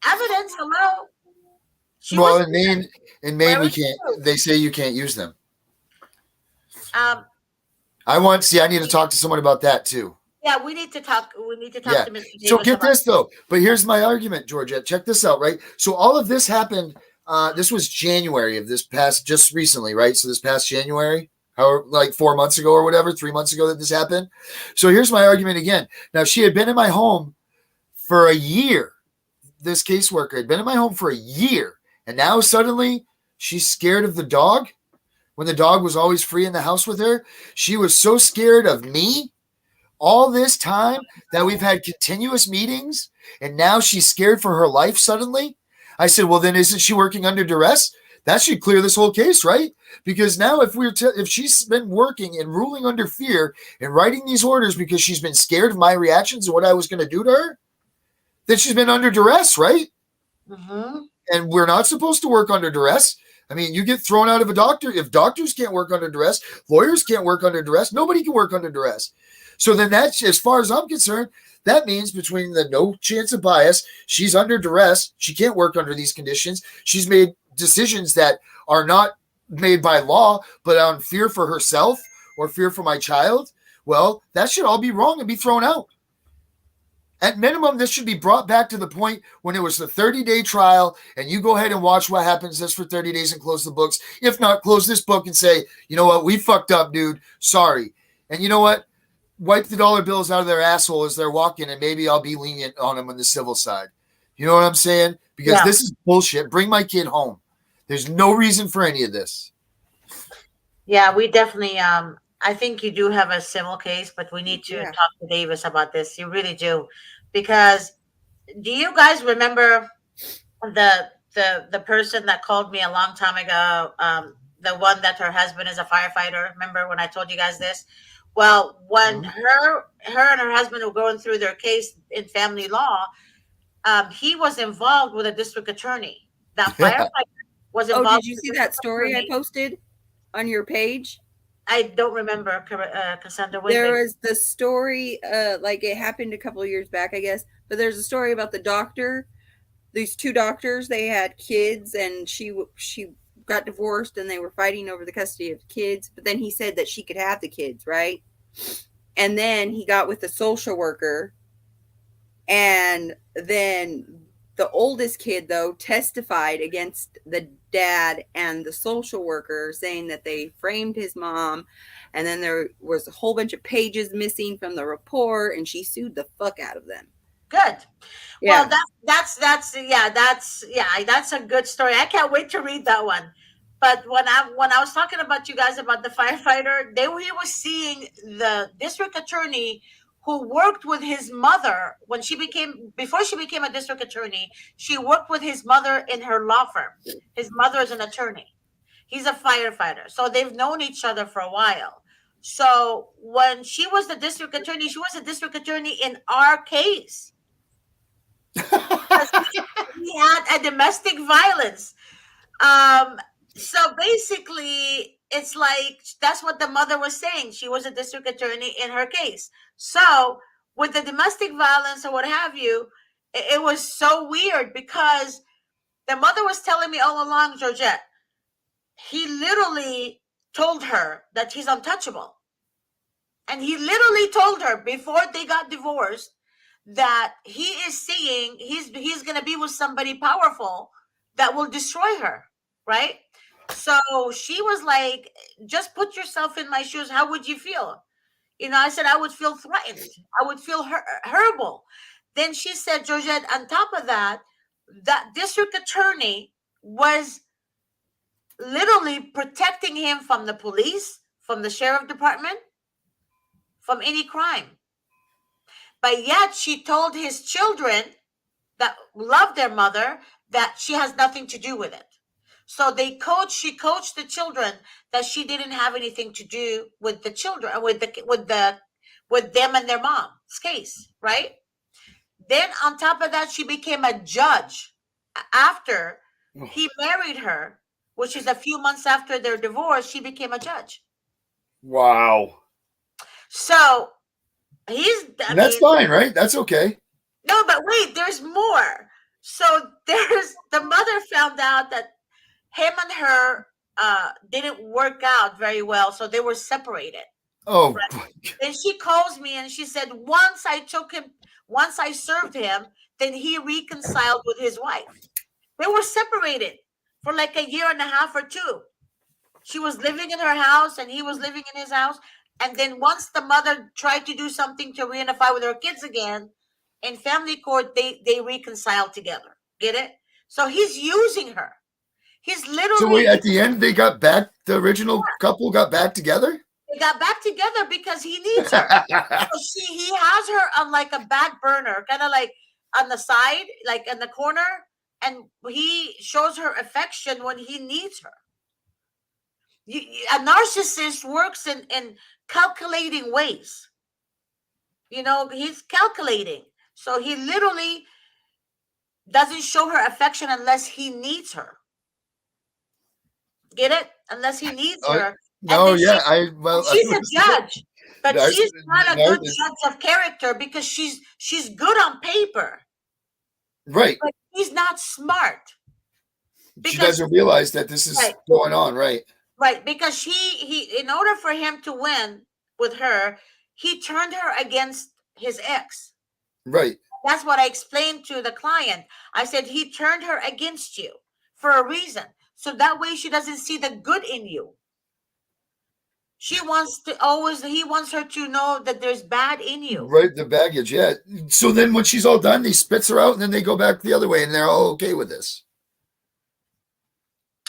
Evidence, hello. In Maine, we can't. They say you can't use them. I need to talk to someone about that too. Yeah, we need to talk. We need to talk to Mr. Davis. So get this though. But here's my argument, Georgette. Check this out, right? So all of this happened. This was January of just recently, right? So this past January, like 4 months ago or whatever, 3 months ago that this happened. So here's my argument again. Now she had been in my home for a year. This caseworker had been in my home for a year. And now suddenly she's scared of the dog when the dog was always free in the house with her. She was so scared of me all this time that we've had continuous meetings, and now she's scared for her life suddenly. I said, well, then isn't she working under duress? That should clear this whole case, right? Because now if she's been working and ruling under fear and writing these orders because she's been scared of my reactions and what I was going to do to her, then she's been under duress, right? Mm-hmm. And we're not supposed to work under duress. I mean, you get thrown out of a doctor. If doctors can't work under duress, lawyers can't work under duress. Nobody can work under duress. So then that's, as far as I'm concerned, that means between the no chance of bias, she's under duress. She can't work under these conditions. She's made decisions that are not made by law, but on fear for herself or fear for my child. Well, that should all be wrong and be thrown out. At minimum, this should be brought back to the point when it was the 30-day trial, and you go ahead and watch what happens just for 30 days and close the books. If not, close this book and say, you know what, we fucked up, dude. Sorry. And you know what? Wipe the dollar bills out of their asshole as they're walking, and maybe I'll be lenient on them on the civil side. You know what I'm saying? Because this is bullshit. Bring my kid home. There's no reason for any of this. Yeah, we definitely, I think you do have a civil case, but we need to talk to Davis about this. You really do. Because do you guys remember the person that called me a long time ago, the one that her husband is a firefighter? Remember when I told you guys this? Well, when her and her husband were going through their case in family law, he was involved with a district attorney. That firefighter was involved. Oh, did you see that story I posted on your page? I don't remember, Cassandra. There was the story, like it happened a couple of years back, I guess. But there's a story about the doctor. These two doctors, they had kids, and she got divorced, and they were fighting over the custody of the kids. But then he said that she could have the kids, right? And then he got with the social worker, and then the oldest kid, though, testified against the dad and the social worker, saying that they framed his mom. And then there was a whole bunch of pages missing from the report, and she sued the fuck out of them. Good. Yeah. Well, that's a good story. I can't wait to read that one. But when I was talking about you guys about the firefighter, he was seeing the district attorney who worked with his mother before she became a district attorney. She worked with his mother in her law firm. His mother is an attorney. He's a firefighter. So they've known each other for a while. So when she was the district attorney, she was a district attorney in our case. He had a domestic violence. So basically, it's like that's what the mother was saying. She was a district attorney in her case. So with the domestic violence or what have you, it was so weird because the mother was telling me all along, Georgette, he literally told her that he's untouchable. And he literally told her before they got divorced that he is seeing he's going to be with somebody powerful that will destroy her, right? So she was like, just put yourself in my shoes. How would you feel? You know, I said, I would feel threatened. I would feel horrible. Then she said, Georgette, on top of that, that district attorney was literally protecting him from the police, from the sheriff department, from any crime. But yet she told his children that love their mother that she has nothing to do with it. So she coached the children that she didn't have anything to do with the children, with them and their mom's case, right? Then on top of that, she became a judge after he married her, which is a few months after their divorce. She became a judge. Wow. So that's fine, right? That's okay. No, but wait, there's more. So the mother found out that him and her didn't work out very well, so they were separated. Oh. Right? Then she calls me and she said, once I served him, then he reconciled with his wife. They were separated for like a year and a half or two. She was living in her house and he was living in his house. And then once the mother tried to do something to reunify with her kids again, in family court, they reconciled together. Get it? So he's using her. He's literally. So wait, at the end, they got back. The original couple got back together. They got back together because he needs her. So he has her on like a back burner, kind of like on the side, like in the corner, and he shows her affection when he needs her. A narcissist works in calculating ways. You know, he's calculating. So he literally doesn't show her affection unless he needs her. Get it? Unless he needs her. No, yeah, she's a judge, but I- she's not a no, good judge of character because she's good on paper, right. but she's not smart. She doesn't realize that this is going on, right? Right, because he in order for him to win with her, he turned her against his ex. Right. That's what I explained to the client. I said he turned her against you for a reason. So that way she doesn't see the good in you. He wants her to know that there's bad in you. Right, the baggage, yeah. So then when she's all done, he spits her out and then they go back the other way and they're all okay with this.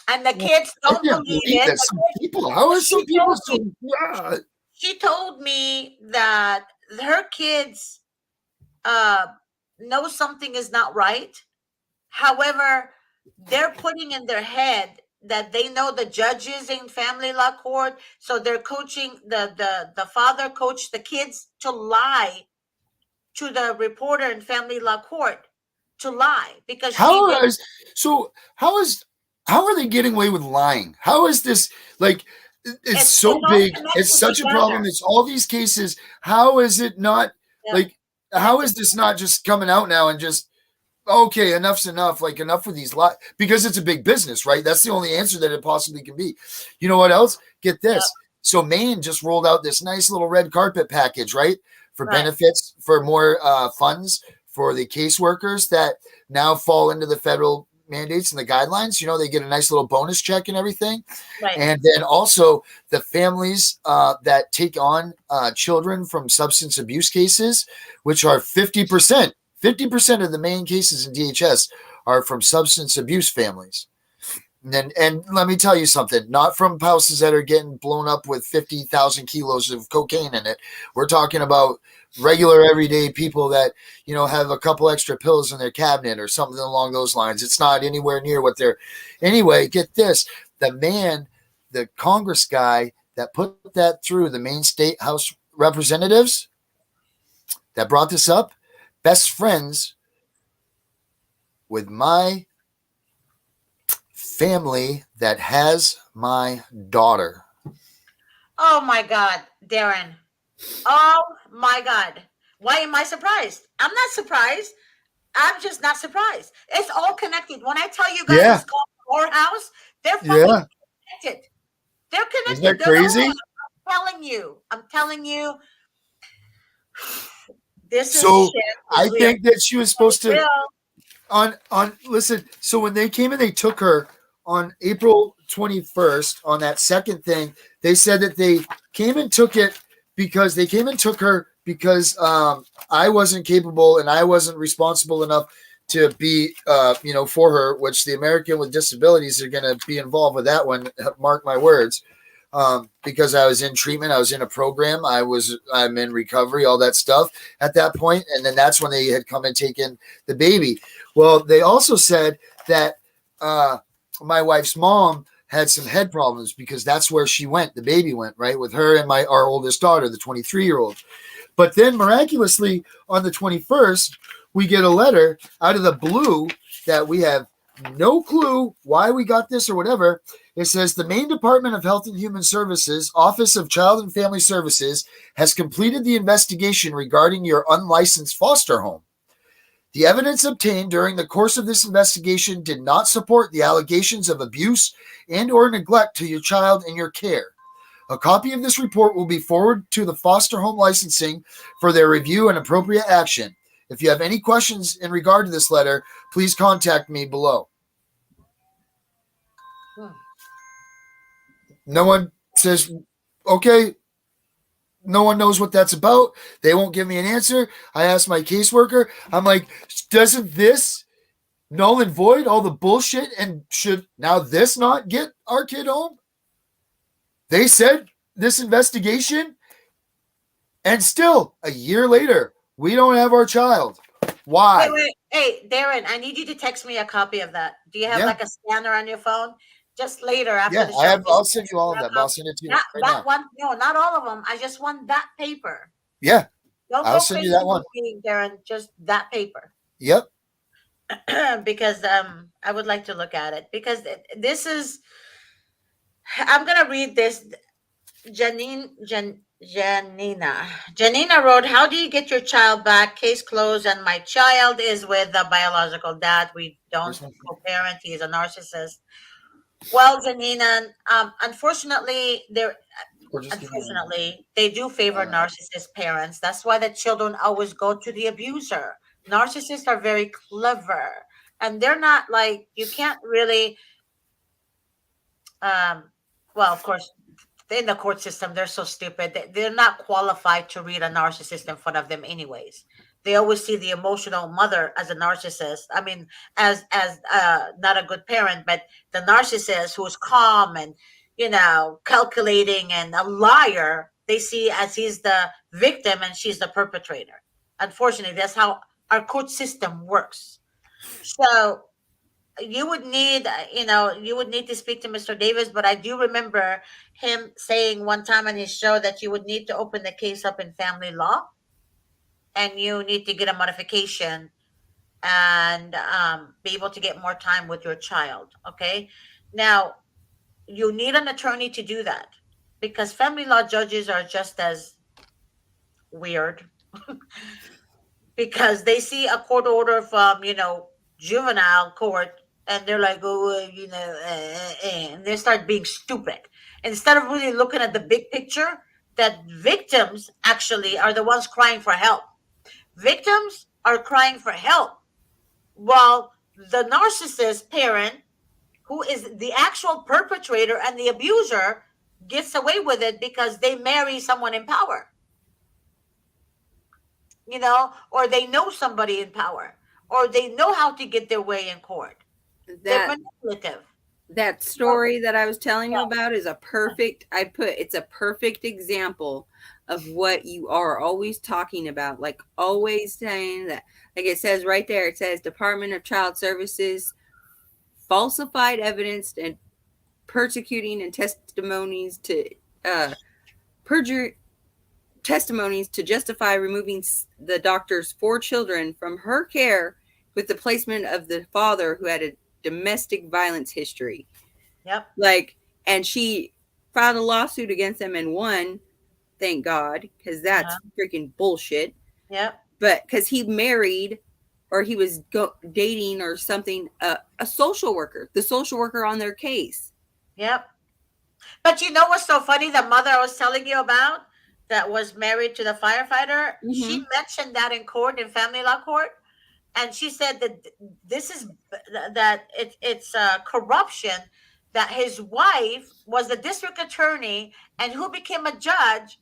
And the kids don't believe it. Some people, how are some people so... She told me that her kids know something is not right. However, they're putting in their head that they know the judges in family law court, so they're coaching the father coached the kids to lie to the reporter in family law court, to lie because how are they getting away with lying? How is this like? It's so big. It's such a problem. It's all these cases. How is it not like? How is this not just coming out now and just okay? Enough's enough. Like enough of these lies because it's a big business, right? That's the only answer that it possibly can be. You know what else? Get this. So Maine just rolled out this nice little red carpet package, right? For benefits, for more funds for the caseworkers that now fall into the federal mandates and the guidelines. You know, they get a nice little bonus check and everything. Right. And then also the families that take on children from substance abuse cases, which are 50%. 50% of the main cases in DHS are from substance abuse families. And let me tell you something, not from houses that are getting blown up with 50,000 kilos of cocaine in it. We're talking about regular everyday people that, you know, have a couple extra pills in their cabinet or something along those lines. It's not anywhere near what they're. Anyway, get this. The Congress guy that put that through, the Maine State House Representatives that brought this up, best friends with my family that has my daughter. Oh my God, Darren. Oh my God. Why am I surprised? I'm not surprised. I'm just not surprised. It's all connected. When I tell you guys it's called our house, they're fucking connected. They're connected. Isn't that crazy? I'm telling you. This is so shit. I think that she was supposed to listen. So when they came and they took her on April 21st on that second thing, they said that they came and took her because I wasn't capable and I wasn't responsible enough to be, for her, which the American with Disabilities are going to be involved with that one. Mark my words. Because I was in treatment, I was in a program, I'm in recovery, all that stuff at that point. And then that's when they had come and taken the baby. Well, they also said that, my wife's mom had some head problems because that's where she went. The baby went right with her and our oldest daughter, the 23-year-old. But then miraculously on the 21st, we get a letter out of the blue that we have no clue why we got this or whatever. It says the Maine Department of Health and Human Services, Office of Child and Family Services, has completed the investigation regarding your unlicensed foster home. The evidence obtained during the course of this investigation did not support the allegations of abuse and or neglect to your child in your care. A copy of this report will be forwarded to the foster home licensing for their review and appropriate action. If you have any questions in regard to this letter, please contact me below. No one says, okay. No one knows what that's about. They won't give me an answer. I asked my caseworker. I'm like, doesn't this null and void all the bullshit? And should now this not get our kid home? They said this investigation. And still, a year later, we don't have our child. Why? Wait. Hey, Darren, I need you to text me a copy of that. Do you have like a scanner on your phone? Just later after the show. I'll send you all of them. I'll send it to you. That one, no, not all of them. I just want that paper. Yeah. Don't I'll send you that one. Darren, just that paper. Yep. because I would like to look at it because this is. I'm gonna read this. Janina wrote, "How do you get your child back? Case closed, and my child is with the biological dad. We don't co-parent. He is a narcissist." Well, Janina, unfortunately, they do favor narcissist parents. That's why the children always go to the abuser. Narcissists are very clever, and they're not like you can't really. Well, of course, in the court system, they're so stupid. They're not qualified to read a narcissist in front of them, anyways. They always see the emotional mother as a narcissist. I mean, as not a good parent, but the narcissist who's calm and calculating and a liar. They see as he's the victim and she's the perpetrator. Unfortunately, that's how our court system works. So you would need to speak to Mr. Davis, but I do remember him saying one time on his show that you would need to open the case up in family law and you need to get a modification and be able to get more time with your child. Okay, now you need an attorney to do that because family law judges are just as weird because they see a court order from juvenile court and they're like, oh, and they start being stupid instead of really looking at the big picture that victims actually are the ones crying for help. Victims are crying for help while the narcissist parent, who is the actual perpetrator and the abuser, gets away with it because they marry someone in power, or they know somebody in power, or they know how to get their way in court. They're manipulative. That story that I was telling you about is it's a perfect example of what you are always talking about, like always saying that, like it says right there, it says Department of Child Services falsified evidence and persecuting and testimonies to perjury testimonies to justify removing the doctor's 4 children from her care with the placement of the father who had a domestic violence history. Yep. And she filed a lawsuit against them and won, thank God, because that's freaking bullshit. Yep. But because he married or he was dating or something, a social worker, the social worker on their case. Yep. But you know what's so funny? The mother I was telling you about that was married to the firefighter, she mentioned that in court, in family law court. And she said that it's corruption, that his wife was the district attorney and who became a judge,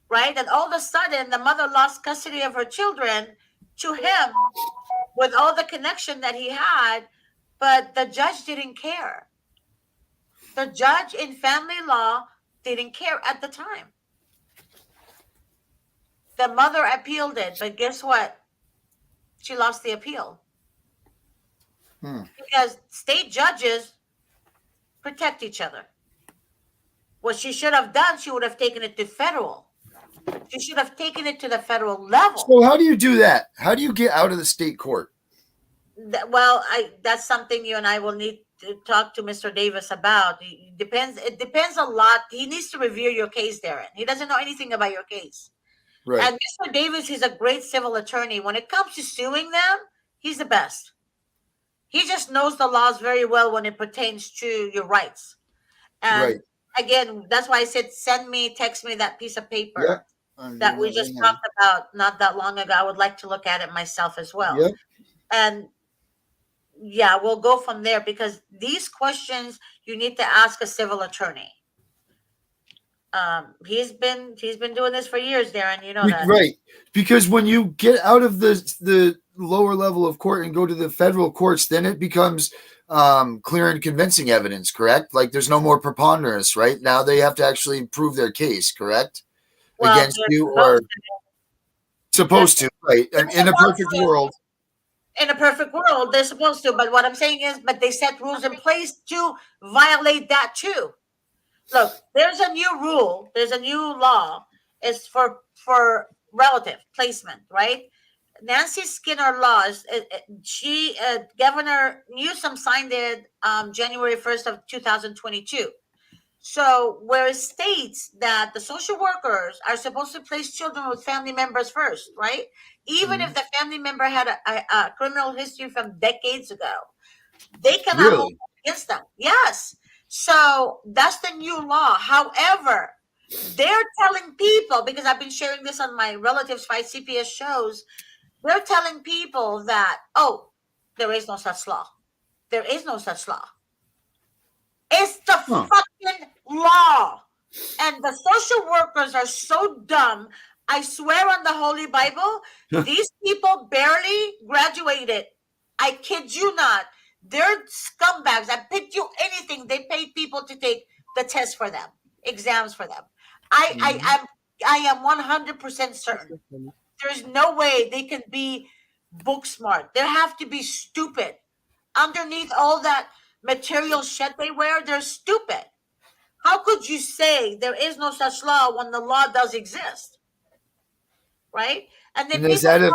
right? And all of a sudden, the mother lost custody of her children to him with all the connection that he had, but the judge didn't care. The judge in family law didn't care at the time. The mother appealed it, but guess what? She lost the appeal. Because state judges protect each other. What she should have done, she would have taken it to federal. She should have taken it to the federal level. So how do you do that? How do you get out of the state court? Well, that's something you and I will need to talk to Mr. Davis about. It depends a lot. He needs to review your case, Darren. He doesn't know anything about your case. Right. And Mr. Davis, he's a great civil attorney. When it comes to suing them, he's the best. He just knows the laws very well when it pertains to your rights. And again, that's why I said, text me that piece of paper that we just talked about not that long ago. I would like to look at it myself as well. Yep. And we'll go from there because these questions you need to ask a civil attorney. He's been doing this for years, Darren. You know that, right? Because when you get out of the lower level of court and go to the federal courts, then it becomes clear and convincing evidence. Correct? Like there's no more preponderance, right? Now they have to actually prove their case, correct? Against you or supposed to, right? In a perfect world. In a perfect world, they're supposed to. But what I'm saying is, but they set rules in place to violate that too. Look, there's a new rule. There's a new law. It's for relative placement, right? Nancy Skinner laws. Governor Newsom signed it January 1st of 2022. So where it states that the social workers are supposed to place children with family members first, right? Even if the family member had a criminal history from decades ago, they cannot hold against them. Yes. So that's the new law. However, they're telling people, because I've been sharing this on my relatives fight CPS shows, they're telling people that, oh, there is no such law. There is no such law. It's the fucking law. And the social workers are so dumb. I swear on the Holy Bible, these people barely graduated. I kid you not. They're scumbags. I bet you anything they paid people to take the test for them, exams for them. I am 100% certain. There's no way they can be book smart. They have to be stupid. Underneath all that material shit they wear, they're stupid. How could you say there is no such law when the law does exist? Right? And then is that a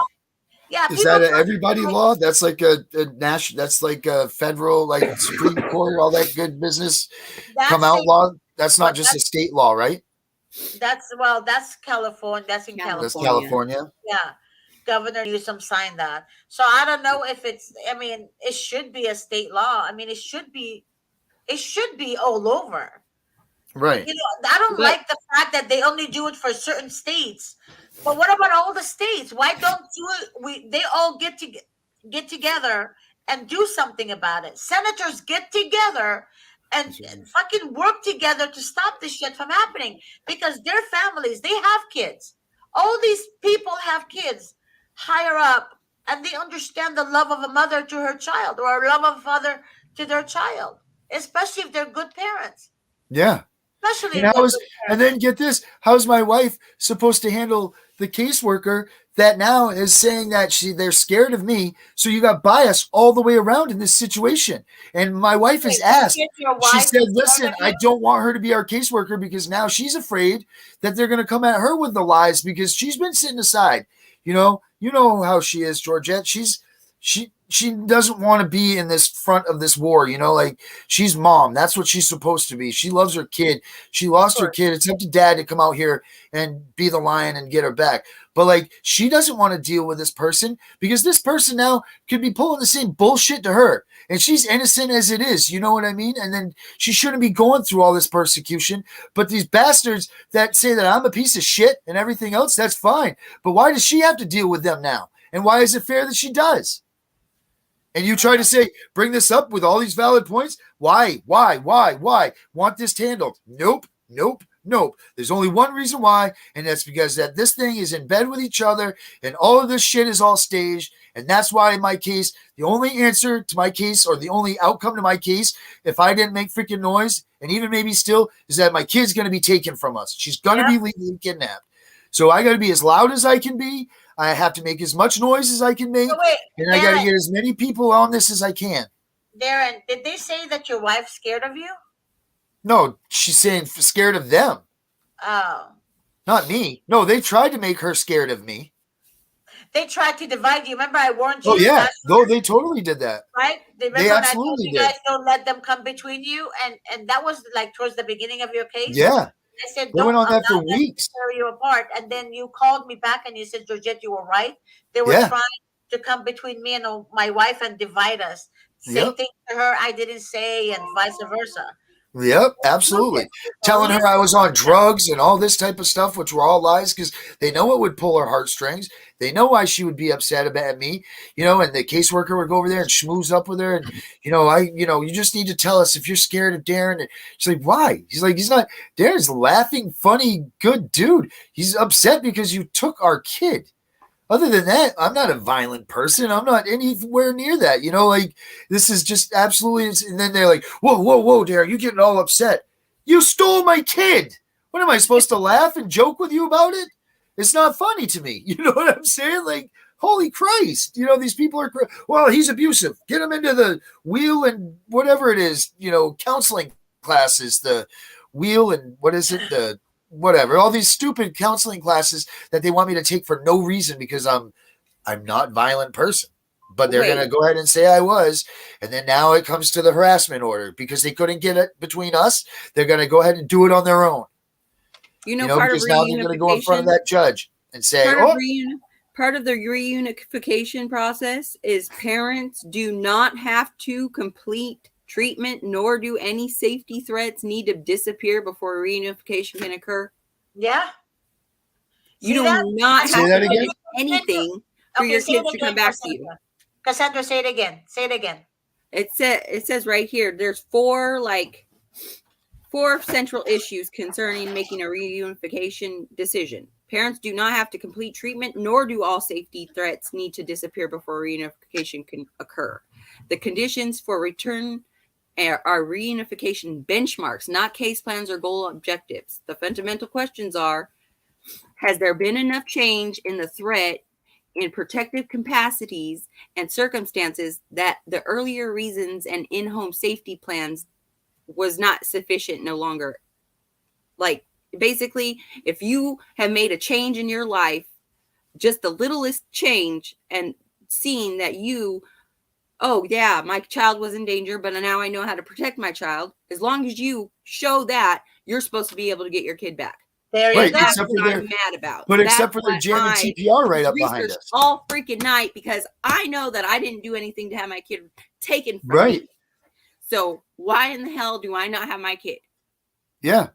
everybody law? That's like a national. That's like a federal, like Supreme Court, all that good business. Come out law. That's not just a state law, right? That's California. That's in California. That's California. Yeah. Governor Newsom signed that. So I don't know if it's, I mean, it should be a state law. I mean, it should be all over. Right. You know, I don't like the fact that they only do it for certain states. But what about all the states? Why don't they all get together and do something about it? Senators get together and fucking work together to stop this shit from happening, because their families, they have kids. All these people have kids higher up, and they understand the love of a mother to her child, or a love of a father to their child, especially if they're good parents. Yeah. Especially and then get this, how's my wife supposed to handle the caseworker that now is saying that they're scared of me, so you got bias all the way around in this situation? And my wife is asked, she said, listen, I don't want her to be our caseworker because now she's afraid that they're going to come at her with the lies, because she's been sitting aside. You know how she is, Georgette. She doesn't want to be in this front of this war, like she's mom. That's what she's supposed to be. She loves her kid. She lost her kid. It's up to dad to come out here and be the lion and get her back. But like, she doesn't want to deal with this person, because this person now could be pulling the same bullshit to her, and she's innocent as it is. You know what I mean? And then she shouldn't be going through all this persecution. But these bastards that say that I'm a piece of shit and everything else, that's fine. But why does she have to deal with them now? And why is it fair that she does? And you try to say, bring this up with all these valid points. Why? Want this handled? Nope. There's only one reason why, and that's because that this thing is in bed with each other, and all of this shit is all staged. And that's why, in my case, the only answer to my case, or the only outcome to my case, if I didn't make freaking noise, and even maybe still, is that my kid's going to be taken from us. She's going to be legally kidnapped. So I got to be as loud as I can be. I have to make as much noise as I can make, and I got to get as many people on this as I can. Darren, did they say that your wife's scared of you? No, she's saying scared of them. Oh. Not me. No, they tried to make her scared of me. They tried to divide you. Remember, I warned you. Oh, yeah. No, they totally did that. Right? They absolutely did. You guys don't let them come between you. And that was like towards the beginning of your case. Yeah. I said, they went on that for weeks. Tear you apart. And then you called me back and you said, Georgette, you were right. They were trying to come between me and my wife and divide us. Same thing to her I didn't say, and vice versa. Yep, absolutely. Telling her I was on drugs and all this type of stuff, which were all lies, because they know it would pull her heartstrings. They know why she would be upset about me, and the caseworker would go over there and schmooze up with her. And, you just need to tell us if you're scared of Darren. And she's like, why? He's like, Darren's laughing, funny, good dude. He's upset because you took our kid. Other than that, I'm not a violent person. I'm not anywhere near that. This is just absolutely. And then they're like, whoa, Darren, you're getting all upset. You stole my kid. What am I supposed to laugh and joke with you about it? It's not funny to me. You know what I'm saying? Like, holy Christ. These people are, well, he's abusive. Get him into the wheel and whatever it is, counseling classes, the wheel and what is it? Whatever, all these stupid counseling classes that they want me to take for no reason because I'm I'm not a violent person. But they're going to go ahead and say I was. And then now it comes to the harassment order because they couldn't get it between us. They're going to go ahead and do it on their own. Because now they're going to go in front of that judge and say, part of the reunification process is parents do not have to complete treatment, nor do any safety threats need to disappear before reunification can occur. Yeah. You do not have to finish anything for your kids to come back to you. Cassandra, say it again. Say it again. It says right here, there's four central issues concerning making a reunification decision. Parents do not have to complete treatment, nor do all safety threats need to disappear before reunification can occur. The conditions for return are reunification benchmarks, not case plans or goal objectives. The fundamental questions are, has there been enough change in the threat in protective capacities and circumstances that the earlier reasons and in-home safety plans was not sufficient no longer? Like, basically, if you have made a change in your life, just the littlest change, and seeing that oh yeah, my child was in danger, but now I know how to protect my child. As long as you show that, you're supposed to be able to get your kid back. There you go. That's what I'm mad about. But except for their jamming CPR right up behind us all freaking night, because I know that I didn't do anything to have my kid taken from me. So why in the hell do I not have my kid? Yeah,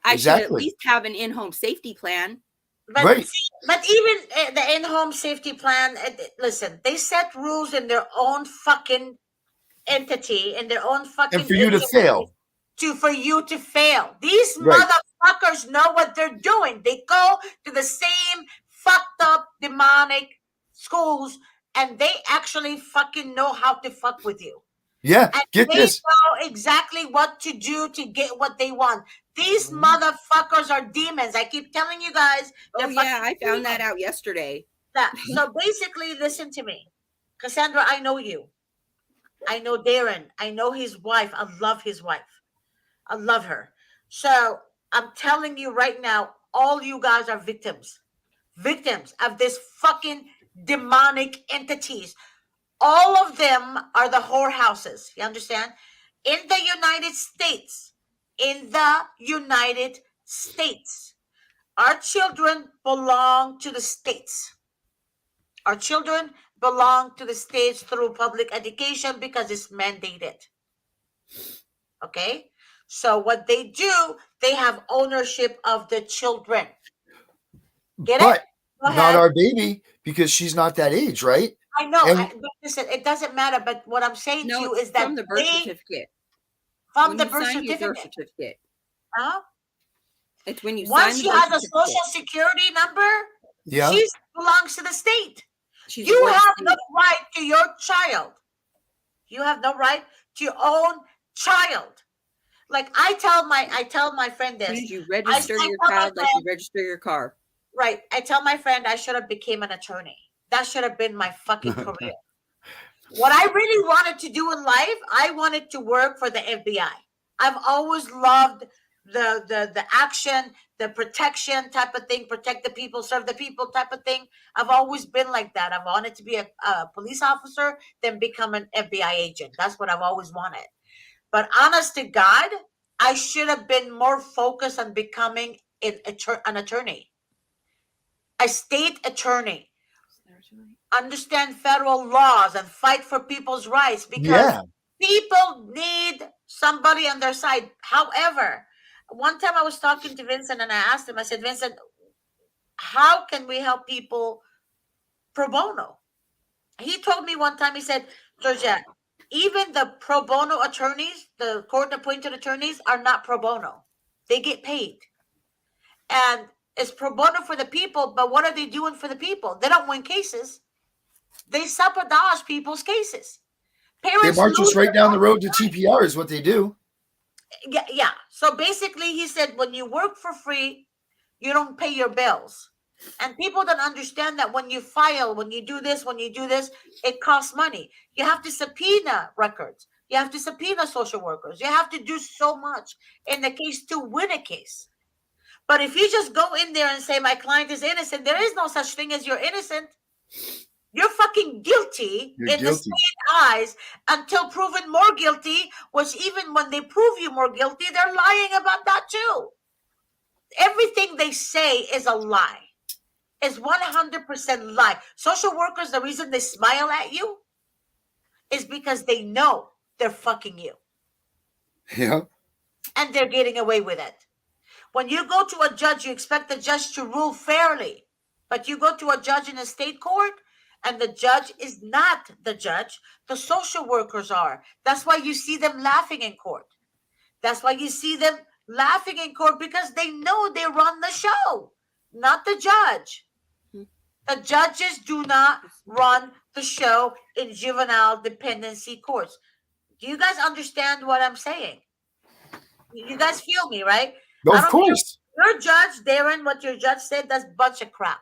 I should at least have an in-home safety plan. But even the in-home safety plan, listen, they set rules in their own fucking entity, in their own fucking. And for you to fail. For you to fail. These motherfuckers know what they're doing. They go to the same fucked up demonic schools, and they actually fucking know how to fuck with you. Yeah, and get this. They know exactly what to do to get what they want. These motherfuckers are demons. I keep telling you guys. Oh yeah, I found that out yesterday. So basically, listen to me, Cassandra. I know you. I know Darren. I know his wife. I love his wife. I love her. So I'm telling you right now, all you guys are victims of this fucking demonic entities. All of them are the whorehouses. You understand? In the United States, our children belong to the states. Our children belong to the states through public education because it's mandated. Okay? So what they do, they have ownership of the children. Get it? Not our baby, because she's not that age, right? I know. But listen, it doesn't matter. But what I'm saying to you is that from the birth certificate. From the birth certificate. Huh? It's when you once she has a social security number, she belongs to the state. You have no right to your child. You have no right to your own child. Like I tell my friend this. You register your child like you register your car. Right. I tell my friend I should have became an attorney. That should have been my fucking career. What I really wanted to do in life, I wanted to work for the FBI. I've always loved the action, the protection type of thing, protect the people, serve the people type of thing. I've always been like that. I've wanted to be a police officer, then become an FBI agent. That's what I've always wanted. But honest to God, I should have been more focused on becoming an attorney, a state attorney. Understand federal laws and fight for people's rights because people need somebody on their side. However, one time I was talking to Vincent and I asked him, I said, Vincent, how can we help people pro bono? He told me one time, he said, Georgette, even the pro bono attorneys, the court-appointed attorneys are not pro bono. They get paid. And it's pro bono for the people, but what are they doing for the people? They don't win cases. They sabotage people's cases. They march us right down the road to TPR is what they do. Yeah. So basically, he said, when you work for free, you don't pay your bills. And people don't understand that when you file, when you do this, it costs money. You have to subpoena records. You have to subpoena social workers. You have to do so much in the case to win a case. But if you just go in there and say, my client is innocent, there is no such thing as you're innocent. guilty in the state eyes until proven more guilty, which even when they prove you more guilty, they're lying about that too. Everything they say is a lie. Is 100% lie. Social workers, the reason they smile at you is because they know they're fucking you. Yeah. And they're getting away with it. When you go to a judge, you expect the judge to rule fairly. But you go to a judge in a state court, and the judge is not the judge. The social workers are. That's why you see them laughing in court. That's why you see them laughing in court, because they know they run the show, not the judge. The judges do not run the show in juvenile dependency courts. Do you guys understand what I'm saying? You guys feel me, right? No, of course. Your judge, Darren, what your judge said, that's a bunch of crap.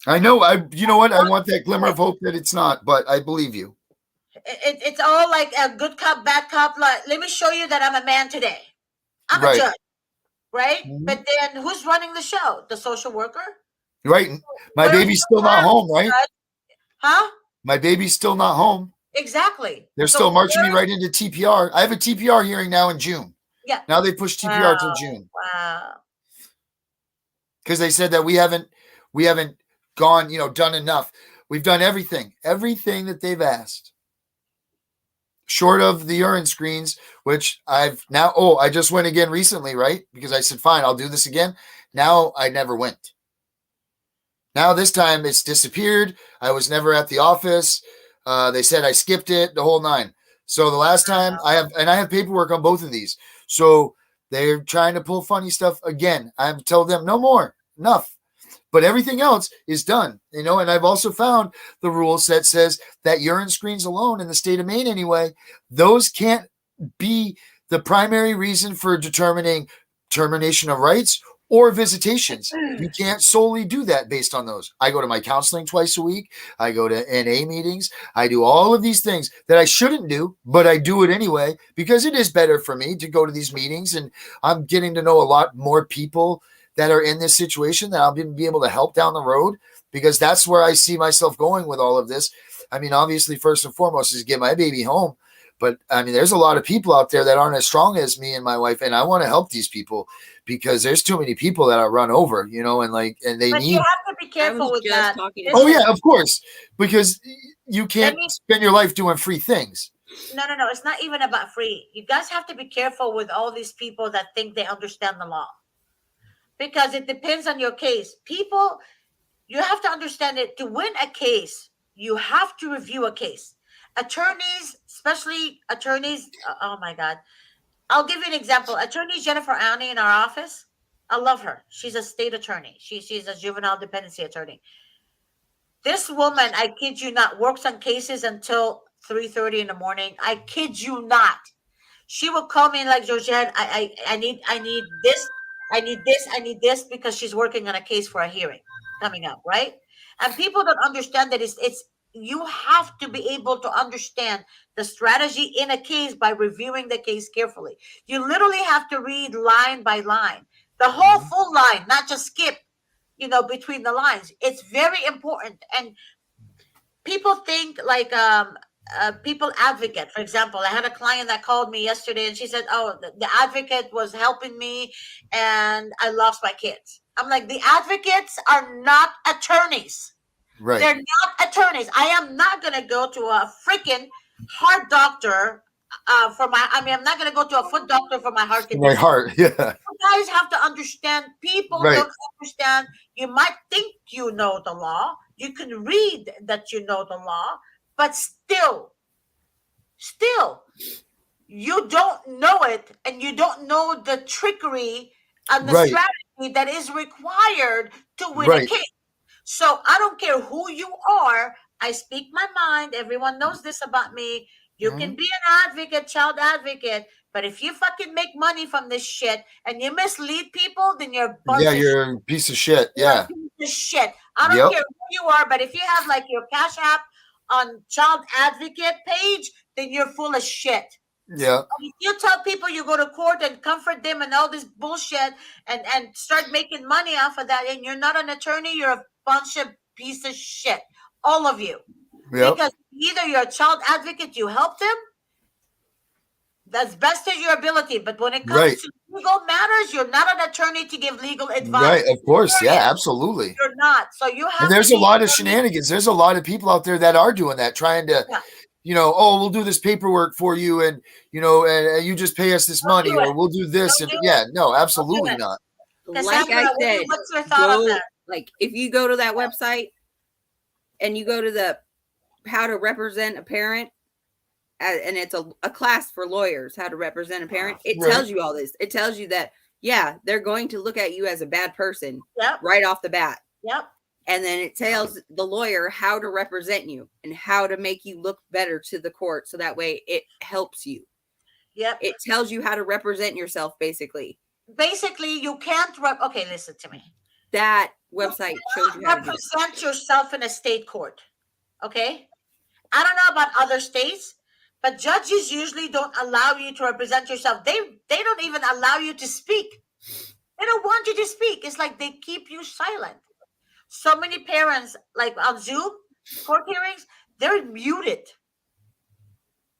I know. You know what? I want that glimmer of hope that it's not, but I believe you. It's all like a good cop, bad cop. Like, let me show you that I'm a man today. I'm a judge, right? Mm-hmm. But then who's running the show? The social worker? Right. My baby's still not home, right? Huh? My baby's still not home. Exactly. They're still marching me right into TPR. I have a TPR hearing now in June. Yeah. Now they pushed TPR till June. Wow. Because they said that we haven't gone, done enough. We've done everything that they've asked. Short of the urine screens, which I just went again recently, right? Because I said, fine, I'll do this again. Now I never went. Now this time it's disappeared. I was never at the office. They said I skipped it, the whole 9. So the last time I have paperwork on both of these. So they're trying to pull funny stuff again. I've told them no more, enough. But everything else is done, and I've also found the rules that says that urine screens alone in the state of Maine anyway, those can't be the primary reason for determining termination of rights or visitations. You can't solely do that based on those. I go to my counseling twice a week. I go to NA meetings. I do all of these things that I shouldn't do, but I do it anyway because it is better for me to go to these meetings, and I'm getting to know a lot more people that are in this situation that I'll be able to help down the road, because that's where I see myself going with all of this. I mean, obviously, first and foremost is get my baby home. But I mean, there's a lot of people out there that aren't as strong as me and my wife, and I want to help these people because there's too many people that I run over, and they but need. You have to be careful with that. Oh yeah, of course, because you can't spend your life doing free things. No. It's not even about free. You guys have to be careful with all these people that think they understand the law, because it depends on your case. People, you have to understand it. To win a case, you have to review a case. Attorneys, especially attorneys, oh my God. I'll give you an example. Attorney Jennifer Annie in our office, I love her. She's a state attorney. She's a juvenile dependency attorney. This woman, I kid you not, works on cases until 3:30 in the morning. I kid you not. She will call me like, Georgette, I need this. I need this, because she's working on a case for a hearing coming up, right? And people don't understand that it's you have to be able to understand the strategy in a case by reviewing the case carefully. You literally have to read line by line, the whole full line, not just skip, between the lines. It's very important. And people think like people advocate. For example, I had a client that called me yesterday and she said, oh, the advocate was helping me and I lost my kids. I'm like, the advocates are not attorneys. Right. They're not attorneys. I am not going to go to a freaking heart doctor I'm not going to go to a foot doctor for my heart condition. My heart, yeah. You guys have to understand. People don't understand. You might think you know the law. You can read that you know the law, but still, you don't know it, and you don't know the trickery and the strategy that is required to win a case. So I don't care who you are. I speak my mind. Everyone knows this about me. You can be an advocate, child advocate, but if you fucking make money from this shit and you mislead people, then you're you're a piece of shit. You're a piece of shit. I don't care who you are, but if you have like your Cash App on child advocate page, then you're full of shit. Yeah. If you tell people you go to court and comfort them and all this bullshit and start making money off of that, and you're not an attorney, you're a bunch of piece of shit. All of you. Because either you're a child advocate, you help them, that's best of your ability. But when it comes to legal matters, you're not an attorney to give legal advice. Right, of course. Yeah, absolutely. You're not. So you have And there's to a lot of shenanigans. There's a lot of people out there that are doing that, trying to, oh, we'll do this paperwork for you, and and you just pay us this money, or we'll do this, and no, absolutely not. Like I said, what's your thought on that? Like if you go to that website and you go to the how to represent a parent, and it's a class for lawyers, how to represent a parent, it tells you all this. It tells you that, they're going to look at you as a bad person right off the bat. Yep. And then it tells the lawyer how to represent you and how to make you look better to the court. So that way it helps you. Yep. It tells you how to represent yourself, basically. Basically, you can't okay, listen to me. That website shows you how to represent yourself in a state court. Okay? I don't know about other states, but judges usually don't allow you to represent yourself. They don't even allow you to speak. They don't want you to speak. It's like they keep you silent. So many parents, like on Zoom court hearings, they're muted.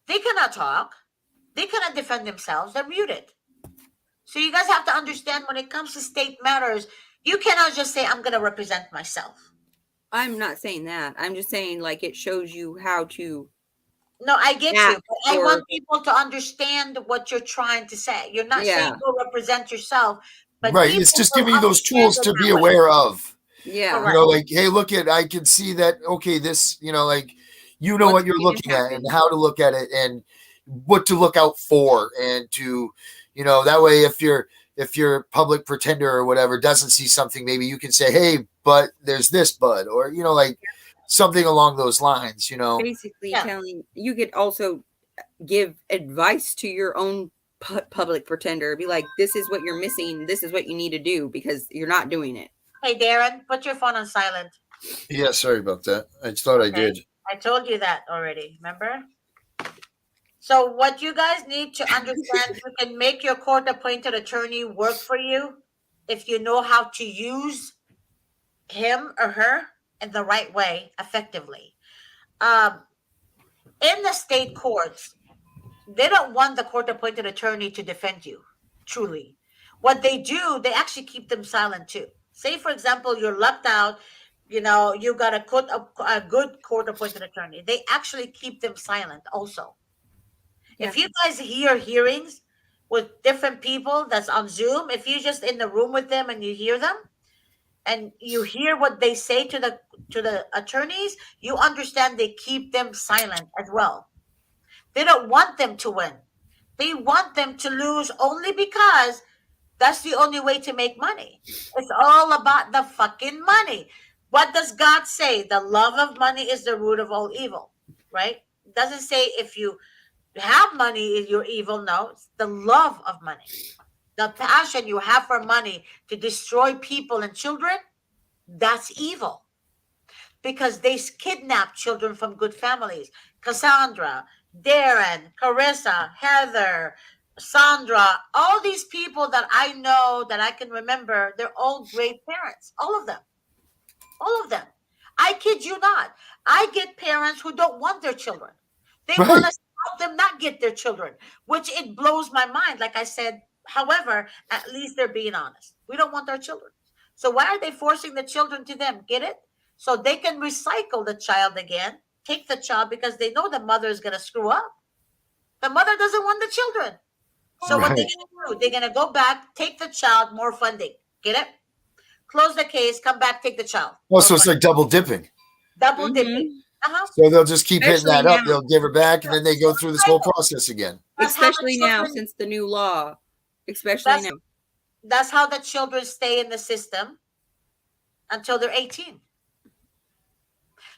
They cannot talk. They cannot defend themselves. They're muted. So you guys have to understand, when it comes to state matters, you cannot just say, I'm going to represent myself. I'm not saying that. I'm just saying, like, it shows you how to. No, I get you. But I want people to understand what you're trying to say. You're not saying go represent yourself. But it's just giving you those tools to be aware of. Yeah. Like, hey, look I can see that, okay, this, what you're looking at and how to look at it and what to look out for, and to, that way if your public pretender or whatever doesn't see something, maybe you can say, hey, but there's this, bud, or, something along those lines, Basically telling, you could also give advice to your own public pretender. Be like, this is what you're missing. This is what you need to do because you're not doing it. Hey, Darren, put your phone on silent. Yeah, sorry about that. I thought I did. I told you that already, remember? So what you guys need to understand, you can make your court-appointed attorney work for you if you know how to use him or her in the right way, effectively. In the state courts, they don't want the court-appointed attorney to defend you, truly. What they do, they actually keep them silent too. Say, for example, you're left out, you got a good court-appointed attorney. They actually keep them silent also. Yeah. If you guys hear hearings with different people that's on Zoom, if you're just in the room with them and you hear them and you hear what they say to the attorneys, you understand they keep them silent as well. They don't want them to win. They want them to lose only because that's the only way to make money. It's all about the fucking money. What does God say? The love of money is the root of all evil, right? It doesn't say if you have money, you're evil. No, it's the love of money. The passion you have for money to destroy people and children, that's evil. Because they kidnap children from good families. Cassandra, Darren, Carissa, Heather, Sandra, all these people that I know, that I can remember, they're all great parents. All of them. All of them. I kid you not. I get parents who don't want their children. They want to help them not get their children, which it blows my mind. Like I said, however, at least they're being honest. We don't want our children. So why are they forcing the children to them? Get it? So they can recycle the child again, take the child, because they know the mother is going to screw up. The mother doesn't want the children. So what they're going to do, they're going to go back, take the child, more funding. Get it? Close the case, come back, take the child. Oh, so it's like double dipping. Double dipping. Uh-huh. So they'll just keep hitting that up. They'll give her back, and then they go through this whole process again. Especially now, since the new law. Especially now. That's how the children stay in the system until they're 18.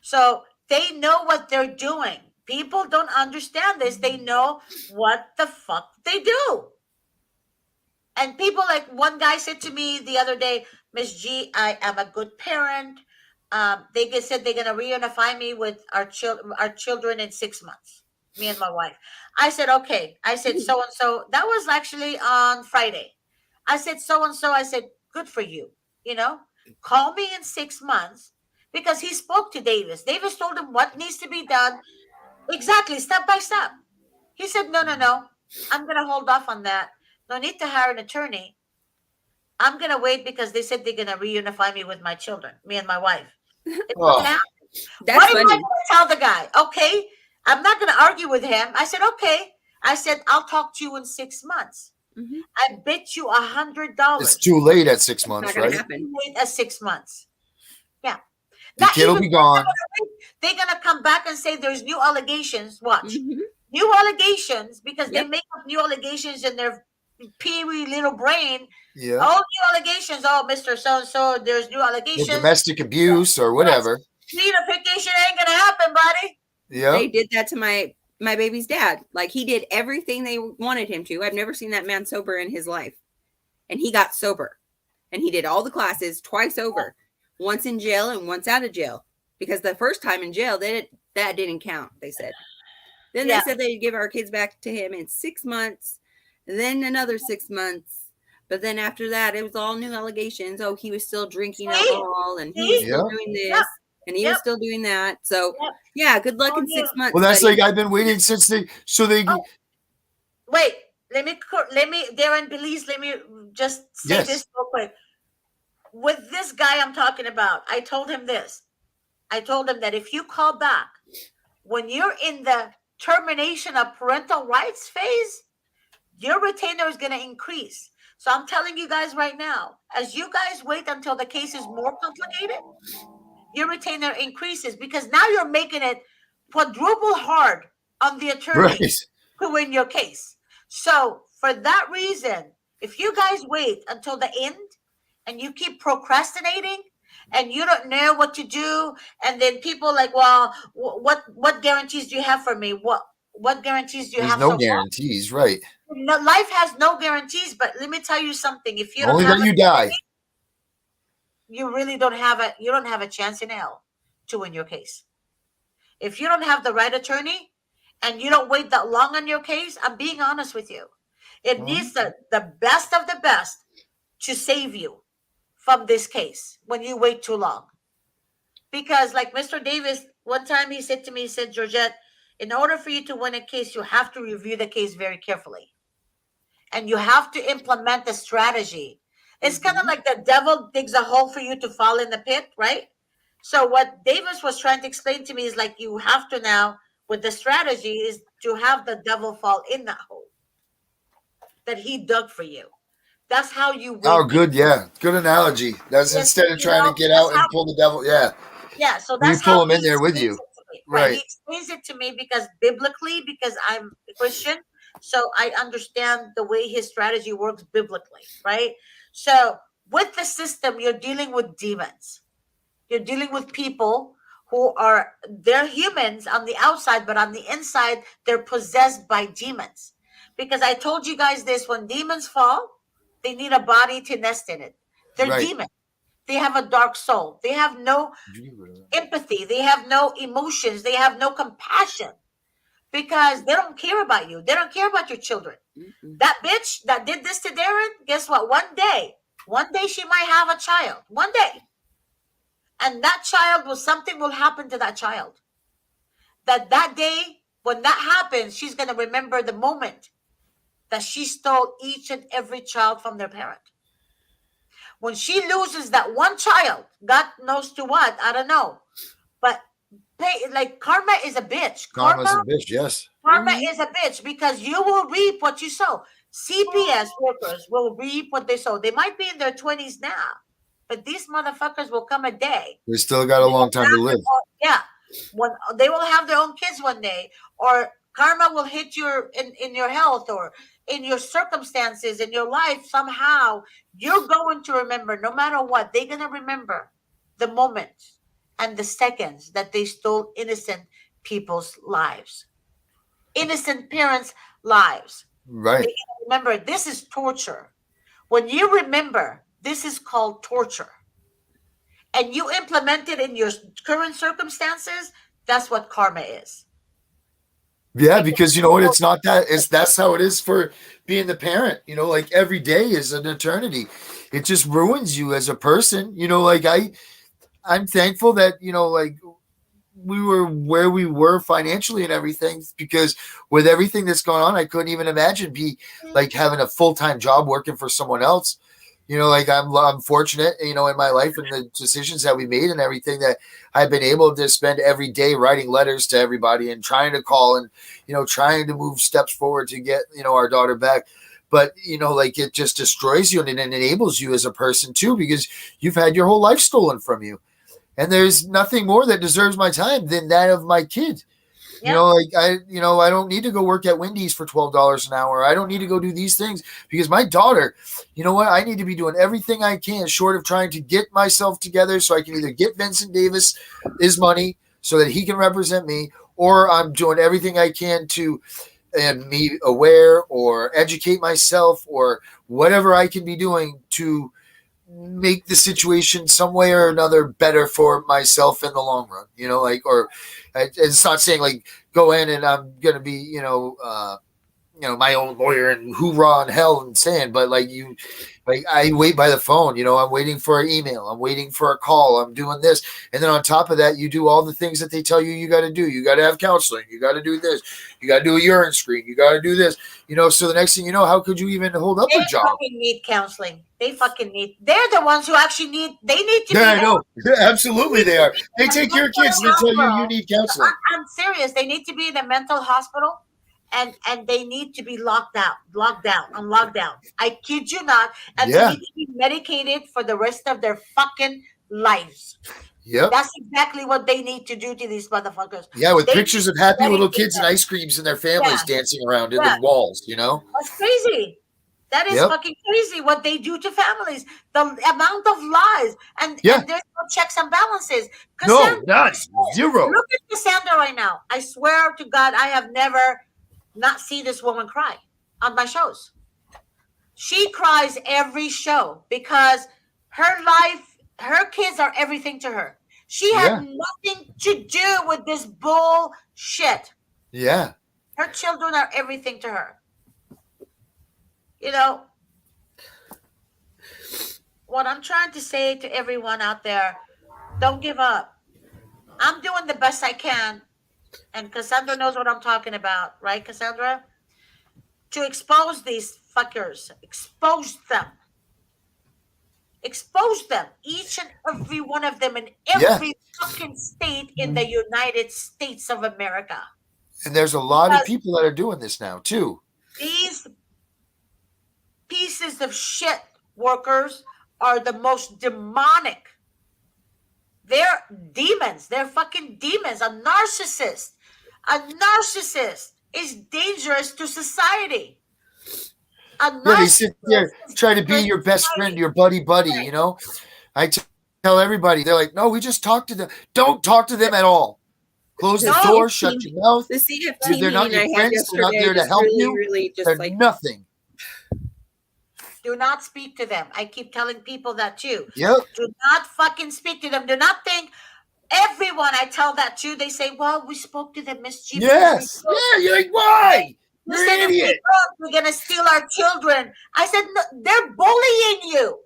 So they know what they're doing. People don't understand this. They know what the fuck they do. And people, like one guy said to me the other day, Miss G, I am a good parent. They said they're going to reunify me with our children in 6 months, me and my wife. I said, okay. I said, so-and-so. That was actually on Friday. I said, so-and-so. I said, good for you. Call me in 6 months, because he spoke to Davis. Davis told him what needs to be done Exactly, step by step. He said, no, I'm going to hold off on that. No need to hire an attorney. I'm going to wait because they said they're going to reunify me with my children, me and my wife. It's not going to happen. That's What am I funny. going to tell the guy? Okay, I'm not going to argue with him. I said, okay. I said, I'll talk to you in 6 months. I bet you $100. It's too late at 6 months, not gonna right? happen. Too late at 6 months. Yeah. The kid will be gone. They're going to come back and say there's new allegations. Watch. New allegations, because they make up new allegations in their peewee little brain. Yeah. All new allegations. Oh, Mr. So-and-so, there's new allegations. Domestic abuse or whatever. Reunification ain't going to happen, buddy. Yeah. They did that to my baby's dad. Like, he did everything they wanted him to. I've never seen that man sober in his life. And he got sober. And he did all the classes twice over. Once in jail and once out of jail. Because the first time in jail, that didn't count, they said. Then they said they'd give our kids back to him in 6 months. Then another 6 months. But then after that, it was all new allegations. Oh, he was still drinking alcohol. And he was still doing this. And he was still doing that. So, yeah, good luck in 6 months. Well, that's buddy. like I've been waiting since they. Wait, let me, Darren, please, let me just say this real quick. With this guy I'm talking about, I told him this. I told him that if you call back when you're in the termination of parental rights phase, your retainer is going to increase. So I'm telling you guys right now, as you guys wait until the case is more complicated, your retainer increases, because now you're making it quadruple hard on the attorney to win your case. So for that reason, if you guys wait until the end and you keep procrastinating and you don't know what to do, and then people like, well, what guarantees do you have for me? What guarantees do you have? There's no guarantees, right? No, life has no guarantees, but let me tell you something. If you Only don't have that you die. You really don't have a chance in hell to win your case. If you don't have the right attorney and you don't wait that long on your case, I'm being honest with you. It needs the best of the best to save you from this case when you wait too long. Because like Mr. Davis, one time he said to me, he said, Georgette, in order for you to win a case, you have to review the case very carefully. And you have to implement the strategy. It's kind of like the devil digs a hole for you to fall in the pit, right? So what Davis was trying to explain to me is like, you have to now, with the strategy, is to have the devil fall in that hole that he dug for you. That's how you win. Oh, good. Yeah. Good analogy. That's instead of trying to get out and pull the devil. Yeah. Yeah. So that's how you pull him in there with you. Right. He explains it to me because I'm a Christian. So I understand the way his strategy works biblically. Right. So with the system, you're dealing with demons. You're dealing with people who they're humans on the outside, but on the inside, they're possessed by demons. Because I told you guys this, when demons fall, they need a body to nest in it. They're demons. They have a dark soul. They have no empathy. They have no emotions. They have no compassion because they don't care about you. They don't care about your children. That bitch that did this to Darren, guess what? One day she might have a child. One day. And that child something will happen to that child. That day, when that happens, she's going to remember the moment that she stole each and every child from their parent. When she loses that one child, God knows to what, I don't know. But karma is a bitch. Karma's a bitch, yes. Karma is a bitch because you will reap what you sow. CPS workers will reap what they sow. They might be in their 20s now, but these motherfuckers will come a day. They still got a long time to live. Yeah. When they will have their own kids one day, or karma will hit you in your health or in your circumstances in your life. Somehow you're going to remember, no matter what, they're going to remember the moment and the seconds that they stole innocent people's lives, innocent parents' lives. Right. Remember, this is torture. When you remember, this is called torture. And you implement it in your current circumstances, that's what karma is. Yeah, because you know what? It's not that. That's how it is for being the parent. You know, like every day is an eternity. It just ruins you as a person. You know, like I'm thankful that, you know, like we were where we were financially and everything, because with everything that's going on, I couldn't even imagine like having a full-time job working for someone else. Like I'm fortunate, in my life and the decisions that we made and everything, that I've been able to spend every day writing letters to everybody and trying to call and, trying to move steps forward to get, our daughter back. But, like it just destroys you and it enables you as a person too, because you've had your whole life stolen from you. And there's nothing more that deserves my time than that of my kid. Yeah. I don't need to go work at Wendy's for $12 an hour. I don't need to go do these things because my daughter, I need to be doing everything I can short of trying to get myself together so I can either get Vincent Davis his money so that he can represent me, or I'm doing everything I can to be aware or educate myself or whatever I can be doing to make the situation some way or another better for myself in the long run, or it's not saying like go in and I'm going to be, my own lawyer and hoorah and hell and sand, but I wait by the phone, I'm waiting for an email, I'm waiting for a call, I'm doing this. And then on top of that, you do all the things that they tell you got to do. You got to have counseling. You got to do this. You got to do a urine screen. You got to do this, so the next thing you know, how could you even hold up a job? They fucking need counseling. They're the ones who actually they need to I know. Absolutely they are. They take your kids and they tell you need counseling. I'm serious. They need to be in a mental hospital. And they need to be locked down. I kid you not. And they need to be medicated for the rest of their fucking lives. Yep. That's exactly what they need to do to these motherfuckers. Yeah, with pictures of happy little kids and ice creams and their families dancing around in the walls, That's crazy. That is fucking crazy what they do to families. The amount of lies. And there's no checks and balances. No, none. Zero. Look at Cassandra right now. I swear to God, I have never not see this woman cry on my shows. She cries every show because her life, her kids are everything to her. She had nothing to do with this bullshit. Yeah. Her children are everything to her. What I'm trying to say to everyone out there, don't give up. I'm doing the best I can. And Cassandra knows what I'm talking about, right, Cassandra? To expose these fuckers. Expose them. Expose them. Each and every one of them in every fucking state in the United States of America. And there's a lot of people that are doing this now, too. These pieces of shit workers are the most demonic. They're demons. They're fucking demons. A narcissist is dangerous to society. They sit there, try to be your best friend, your buddy, I tell everybody, they're like, no, we just talk to them. Don't talk to them at all. Close the door, shut your mouth. The CFT they're not your friends. They're not there to help you. They're nothing. Do not speak to them. I keep telling people that too. Yep. Do not fucking speak to them. Do not think everyone I tell that to, they say, well, we spoke to them, Miss G. Yes. Yeah, you're like, why? You're an idiot. We're going to steal our children. I said, no, they're bullying you.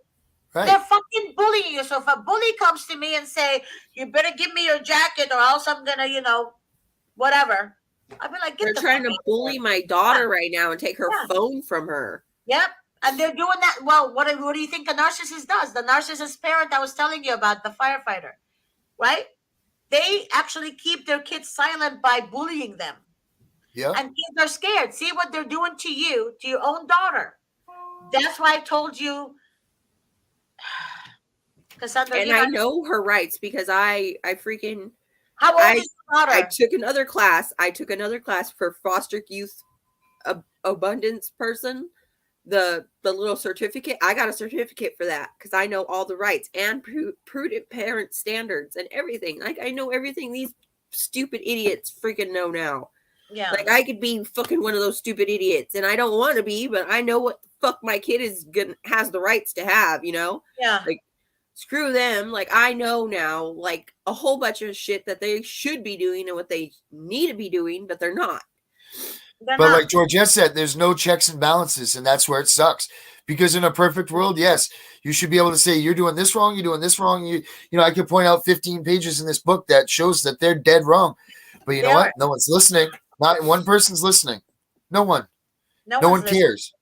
Right. They're fucking bullying you. So if a bully comes to me and say, you better give me your jacket or else I'm going to, whatever. I'll be like, they're trying to bully my daughter right now and take her phone from her. Yep. And they're doing that. Well, what do you think a narcissist does? The narcissist parent I was telling you about, the firefighter, right? They actually keep their kids silent by bullying them. Yeah. And kids are scared. See what they're doing to you, to your own daughter. That's why I told you. And I know her rights because I freaking. How old is your daughter? I took another class. For foster youth abundance person. The little certificate. I got a certificate for that because I know all the rights and prudent parent standards and everything. Like I know everything these stupid idiots freaking know now. Yeah. Like I could be fucking one of those stupid idiots, and I don't want to be, but I know what the fuck my kid has the rights to have. Yeah. Like screw them. Like I know now, like a whole bunch of shit that they should be doing and what they need to be doing, but they're not. But like Georgette said, there's no checks and balances, and that's where it sucks. Because in a perfect world, yes, you should be able to say you're doing this wrong, you're doing this wrong. You know, I could point out 15 pages in this book that shows that they're dead wrong. But you know what? No one's listening. Not one person's listening. No one. No one cares.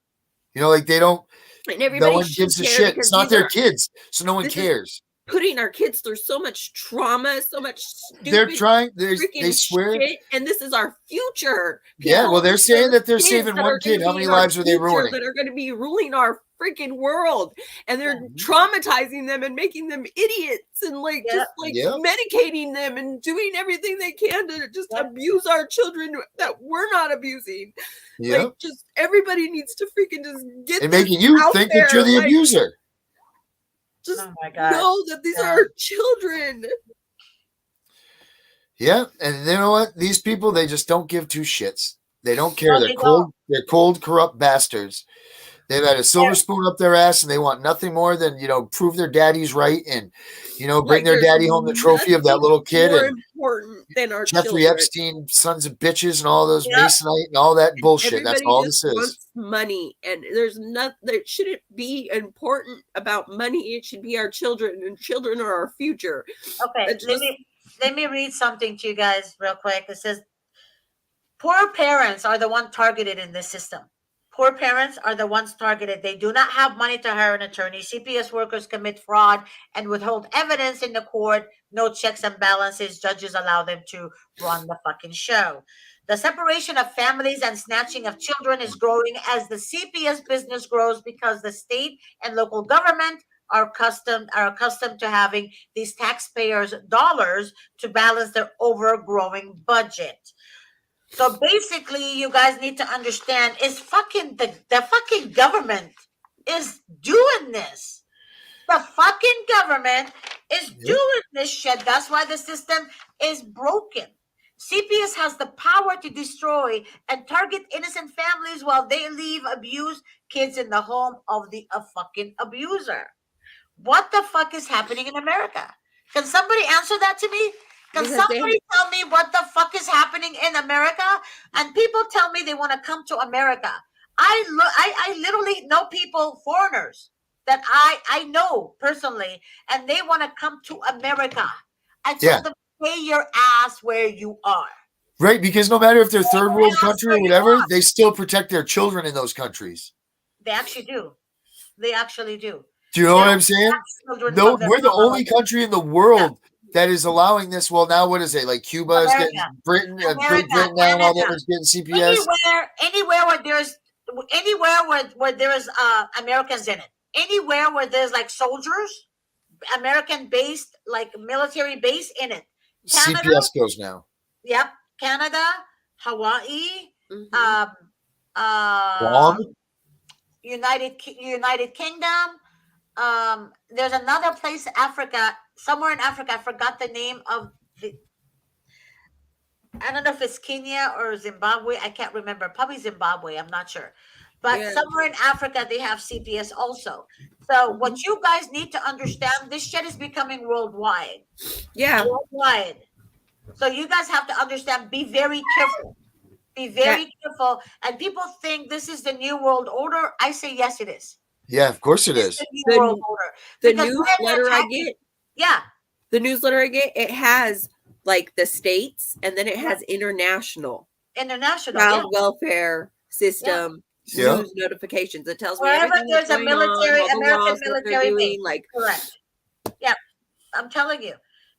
You know, like they don't. And everybody no one gives a shit. It's not their kids, so no one cares. Putting our kids through so much trauma, so much stupid. They're trying. They swear. Shit, and this is our future. Yeah, well, they're saying that they're saving one kid. How many lives are they ruining? That are going to be ruling our freaking world, and they're traumatizing them and making them idiots, and medicating them and doing everything they can to just abuse our children that we're not abusing. Yeah, like, just everybody needs to freaking just get and making you think that you're the abuser. Just know that these are our children. Yeah, and you know what? These people, they just don't give two shits. They don't care. They're cold. They're cold, corrupt bastards. They've had a silver spoon up their ass, and they want nothing more than prove their daddy's right, and bring their daddy home the trophy of that little kid. More and important than our Jeffrey children. Epstein, sons of bitches, and all those Masonite and all that bullshit. Everybody That's all just this is. wants money, and there's nothing that shouldn't be important about money. It should be our children, and children are our future. Okay, let me read something to you guys real quick. It says, poor parents are the ones targeted in this system. Poor parents are the ones targeted. They do not have money to hire an attorney. CPS workers commit fraud and withhold evidence in the court. No checks and balances. Judges allow them to run the fucking show. The separation of families and snatching of children is growing as the CPS business grows because the state and local government are accustomed to having these taxpayers' dollars to balance their overgrowing budget. So basically, you guys need to understand is fucking the fucking government is doing this. The fucking government is doing this shit. That's why the system is broken. CPS has the power to destroy and target innocent families while they leave abused kids in the home of a fucking abuser. What the fuck is happening in America? Can somebody answer that to me? Can somebody tell me what the fuck is happening in America? And people tell me they want to come to America. I literally know people, foreigners, that I know personally, and they want to come to America. I tell them, stay your ass where you are. Right, because no matter if they're third world country or whatever, they still protect their children in those countries. They actually do. They actually do. Do you know what I'm saying? No, we're the only country in the world that is allowing this. Well, now what is it? Like Cuba is getting Britain, Great Britain now, and all that is getting CPS. Anywhere where there is Americans in it. Anywhere where there's like soldiers, American based, like military base in it. Canada, CPS goes now. Yep, Canada, Hawaii, Guam, United Kingdom. There's another place, Africa, somewhere in Africa. I forgot the name of I don't know if it's Kenya or Zimbabwe. I can't remember. Probably Zimbabwe. I'm not sure. But somewhere in Africa, they have CPS also. So what you guys need to understand, this shit is becoming worldwide. Yeah. Worldwide. So you guys have to understand, be very careful. Be very careful. And people think this is the new world order. I say, yes, it is. Yeah, of course it is. The new world order. The newsletter I get. Yeah. The newsletter I get, it has like the states, and then it has international child welfare system news notifications. It tells me wherever there's a military, American military base. Like, correct. Yeah, I'm telling you,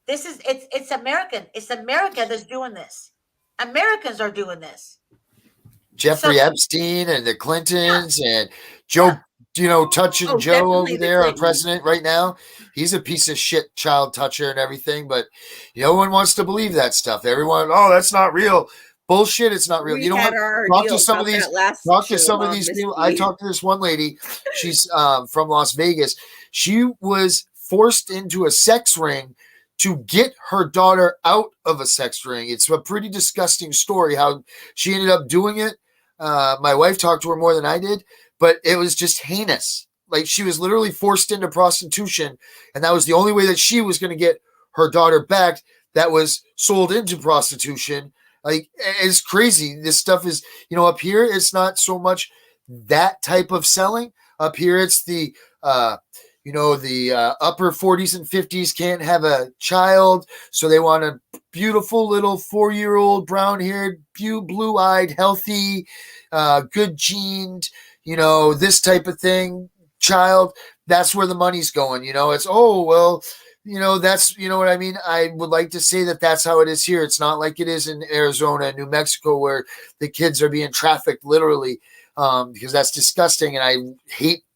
this is it's American. It's America that's doing this. Americans are doing this. Jeffrey Epstein and the Clintons and Joe. Touching Joe over there, our president right now. He's a piece of shit child toucher and everything, but no one wants to believe that stuff. Everyone, that's not real. Bullshit, it's not real. You know what? Talk to some of these people. I talked to this one lady. She's from Las Vegas. She was forced into a sex ring to get her daughter out of a sex ring. It's a pretty disgusting story how she ended up doing it. My wife talked to her more than I did. But it was just heinous. Like she was literally forced into prostitution. And that was the only way that she was going to get her daughter back that was sold into prostitution. Like, it's crazy. This stuff is, up here, it's not so much that type of selling. Up here, it's the, the upper 40s and 50s can't have a child, so they want a beautiful little 4-year-old, brown-haired, blue-eyed, healthy, good gened, this type of thing, child. That's where the money's going. It's, that's, what I mean? I would like to say that that's how it is here. It's not like it is in Arizona and New Mexico where the kids are being trafficked literally, because that's disgusting. And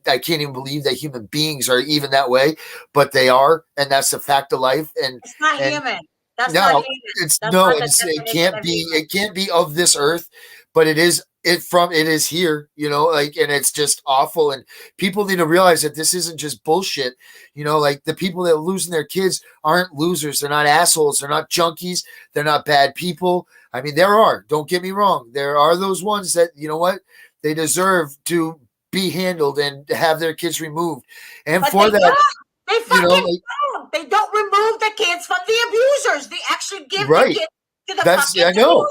I can't even believe that human beings are even that way, but they are. And that's a fact of life. And it's not human. That's no, not human. It can't be of this earth, but it is. It is here, and it's just awful. And people need to realize that this isn't just bullshit. Like the people that are losing their kids aren't losers. They're not assholes. They're not junkies. They're not bad people. I mean, don't get me wrong. There are those ones that, they deserve to be handled and have their kids removed. And but for that, they fucking don't. They don't remove the kids from the abusers. They actually give the kids to the fucking abuser.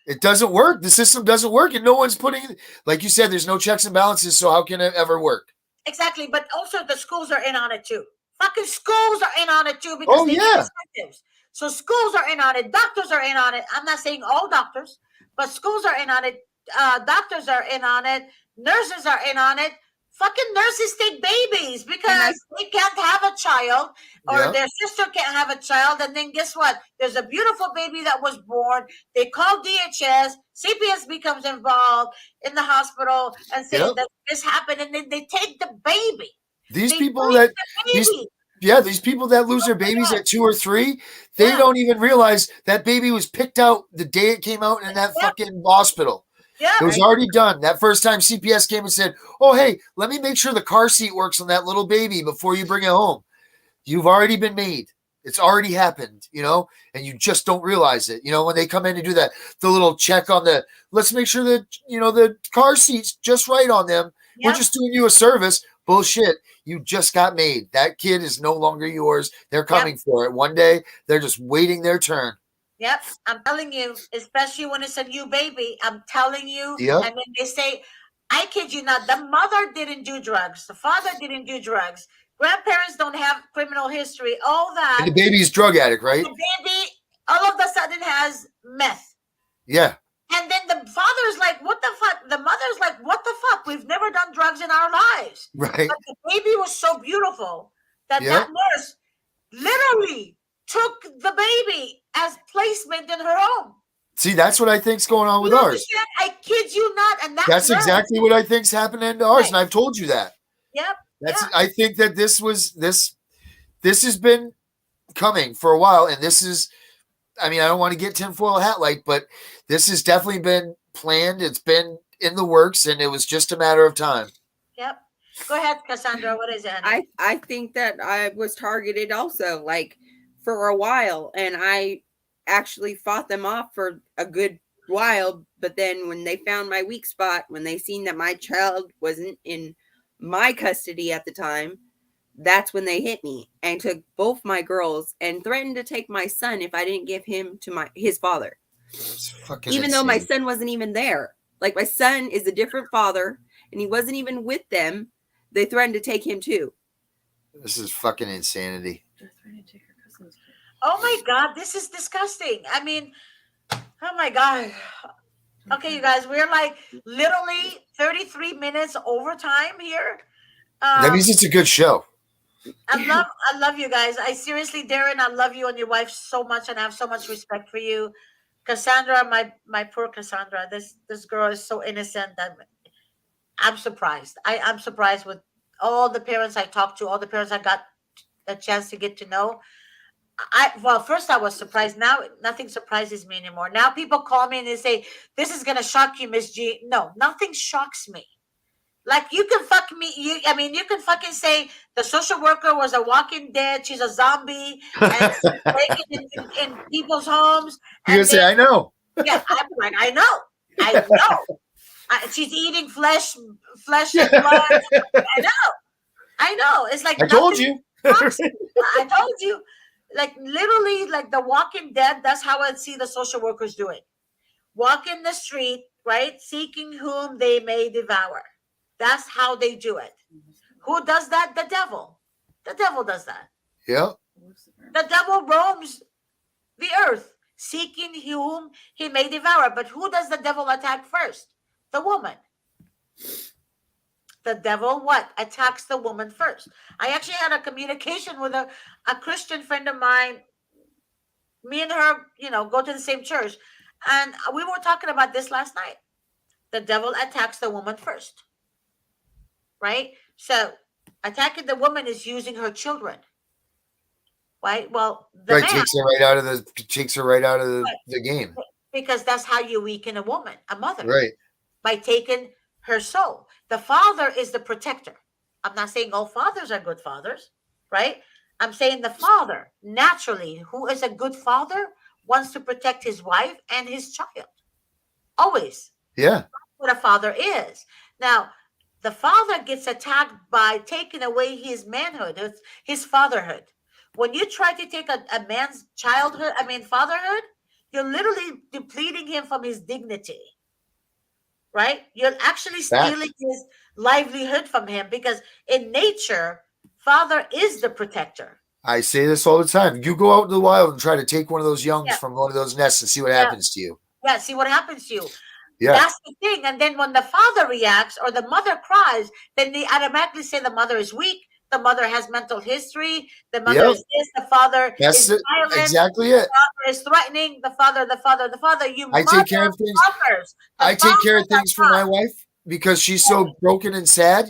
It doesn't work. The system doesn't work, and no one's putting, like you said, there's no checks and balances, so how can it ever work? Exactly, but also the schools are in on it too. Fucking schools are in on it too because they get incentives. So schools are in on it. Doctors are in on it. I'm not saying all doctors, but schools are in on it. Doctors are in on it. Nurses are in on it. Fucking nurses take babies because they can't have a child or their sister can't have a child. And then guess what? There's a beautiful baby that was born. They call DHS. CPS becomes involved in the hospital and say that this happened. And then they take the baby. These people that lose their babies at 2 or 3, they don't even realize that baby was picked out the day it came out in that fucking hospital. Yeah, it was already done. That first time CPS came and said, oh, hey, let me make sure the car seat works on that little baby before you bring it home. You've already been made. It's already happened, and you just don't realize it. When they come in to do that, the little check on let's make sure that, the car seat's just right on them. We're just doing you a service. Bullshit. You just got made. That kid is no longer yours. They're coming for it. One day, they're just waiting their turn. Yep, I'm telling you, especially when it's a new baby, I'm telling you. Yep. And then they say, I kid you not, the mother didn't do drugs. The father didn't do drugs. Grandparents don't have criminal history, all that. And the baby's drug addict, right? The baby all of a sudden has meth. Yeah. And then the father's like, what the fuck? The mother's like, what the fuck? We've never done drugs in our lives. Right. But the baby was so beautiful that that nurse literally took the baby as placement in her home. See, that's what I think's going on with ours. I kid you not, and that's exactly what I think's happening to ours, and I've told you that. Yep. I think that this has been coming for a while, and this is, I mean, I don't want to get tinfoil hat like, but this has definitely been planned. It's been in the works, and it was just a matter of time. Yep. Go ahead, Cassandra. What is it? I think that I was targeted also, like, for a while, and I actually fought them off for a good while, but then when they found my weak spot, when they seen that my child wasn't in my custody at the time, that's when they hit me and took both my girls and threatened to take my son if I didn't give him to his father. Even though my son wasn't even there. Like, my son is a different father and he wasn't even with them. They threatened to take him too. This is fucking insanity. Oh my God, this is disgusting. I mean, oh my God. Okay, you guys, we're like literally 33 minutes overtime here. That means it's a good show. I love you guys. I seriously, Darren, I love you and your wife so much, and I have so much respect for you. Cassandra, my poor Cassandra, this girl is so innocent that I'm surprised. I'm surprised with all the parents I talked to, all the parents I got a chance to get to know. First I was surprised. Now nothing surprises me anymore. Now people call me and they say, this is gonna shock you, Miss G. No, nothing shocks me. Like, you can fuck me. You can fucking say the social worker was a walking dead. She's a zombie and she's breaking in people's homes. You can say, I know. Yeah, I'm like, I know. She's eating flesh and blood. I know. It's like, I told you. I told you. Like, literally, like The Walking Dead, that's how I see the social workers doing. walk in the street, right, seeking whom they may devour. That's how they do it. Who does that? The devil. The devil does that. Yeah. The devil roams the earth, seeking whom he may devour. But who does the devil attack first? The woman. The devil what? Attacks the woman first. I actually had a communication with a Christian friend of mine. Me and her, go to the same church. And we were talking about this last night. The devil attacks the woman first. Right? So attacking the woman is using her children. Right? Well, right, takes her right out of the game. Because that's how you weaken a woman, a mother. Right. By taking her soul. The father is the protector. I'm not saying all fathers are good fathers, right? I'm saying the father, naturally, who is a good father, wants to protect his wife and his child. Always. Yeah. That's what a father is. Now, the father gets attacked by taking away his manhood, his fatherhood. When you try to take a man's fatherhood, you're literally depleting him from his dignity. Right? You're actually stealing his livelihood from him, because in nature, father is the protector. I say this all the time. You go out in the wild and try to take one of those youngs from one of those nests and see what happens to you. Yeah, see what happens to you. Yeah. That's the thing. And then when the father reacts or the mother cries, then they automatically say the mother is weak. The mother has mental history. The mother is this. The father is violent. Exactly it. The father is threatening. The father. I take care of things. I take care of things for my wife because she's so broken and sad.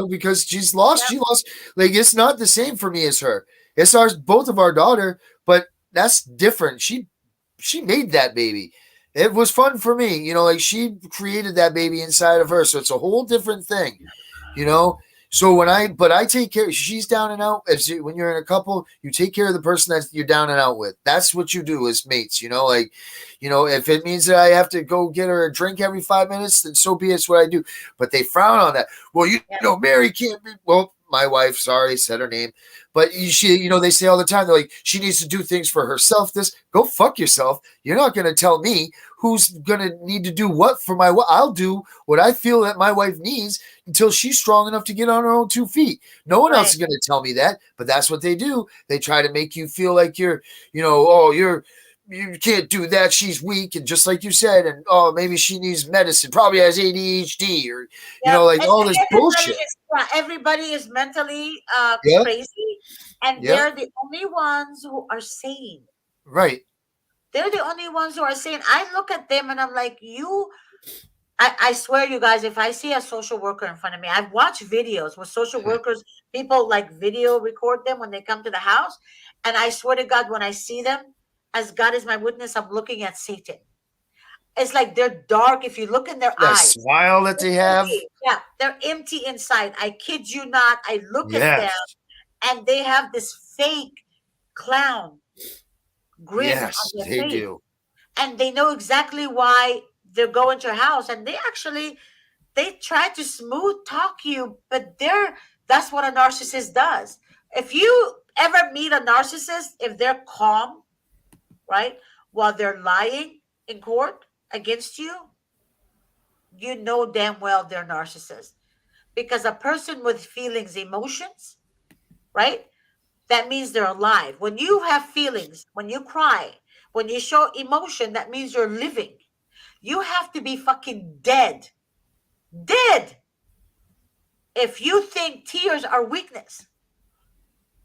Because she's lost. She lost. Like, it's not the same for me as her. It's both of our daughter, but that's different. She made that baby. It was fun for me. Like, she created that baby inside of her. So it's a whole different thing. So I take care. She's down and out. When you're in a couple, you take care of the person that you're down and out with. That's what you do as mates. If it means that I have to go get her a drink every 5 minutes, then so be it's what I do. But they frown on that. Well, Mary can't be. Well, my wife, sorry, said her name, but they say all the time, they're like, she needs to do things for herself. Go fuck yourself. You're not going to tell me who's going to need to do what for my wife. I'll do what I feel that my wife needs until she's strong enough to get on her own 2 feet. No one else is going to tell me that, but that's what they do. They try to make you feel like you can't do that. She's weak. And just like you said, and maybe she needs medicine, probably has ADHD or, all this bullshit. Everybody is mentally crazy, and they're the only ones who are sane. Right. They're the only ones who are sane. I look at them and I'm like, I swear, you guys, if I see a social worker in front of me, I've watched videos with social workers, people like video record them when they come to the house. And I swear to God, when I see them, as God is my witness, I'm looking at Satan. It's like they're dark. If you look in their eyes, smile that they have. Yeah, they're empty inside. I kid you not. I look at them and they have this fake clown grin on their face. They do. And they know exactly why they're going to your house. And they try to smooth talk you, but that's what a narcissist does. If you ever meet a narcissist, if they're calm, right, while they're lying in court against you, you know damn well they're narcissists. Because a person with feelings, emotions, right, that means they're alive. When you have feelings, when you cry, when you show emotion, that means you're living. You have to be fucking dead. Dead. If you think tears are weakness,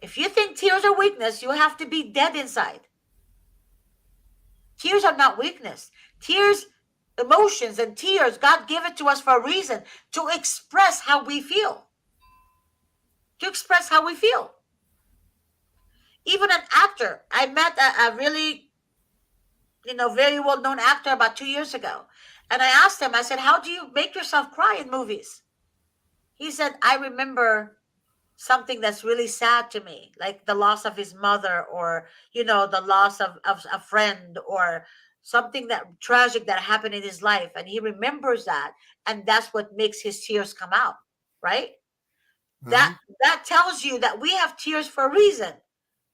you have to be dead inside. Tears are not weakness. Tears, emotions and tears, God gave it to us for a reason, to express how we feel. Even an actor. I met a really, very well-known actor about 2 years ago. And I asked him, I said, how do you make yourself cry in movies? He said, I remember something that's really sad to me, like the loss of his mother, or, the loss of a friend, or something that tragic that happened in his life. And he remembers that. And that's what makes his tears come out, right? Mm-hmm. That tells you that we have tears for a reason.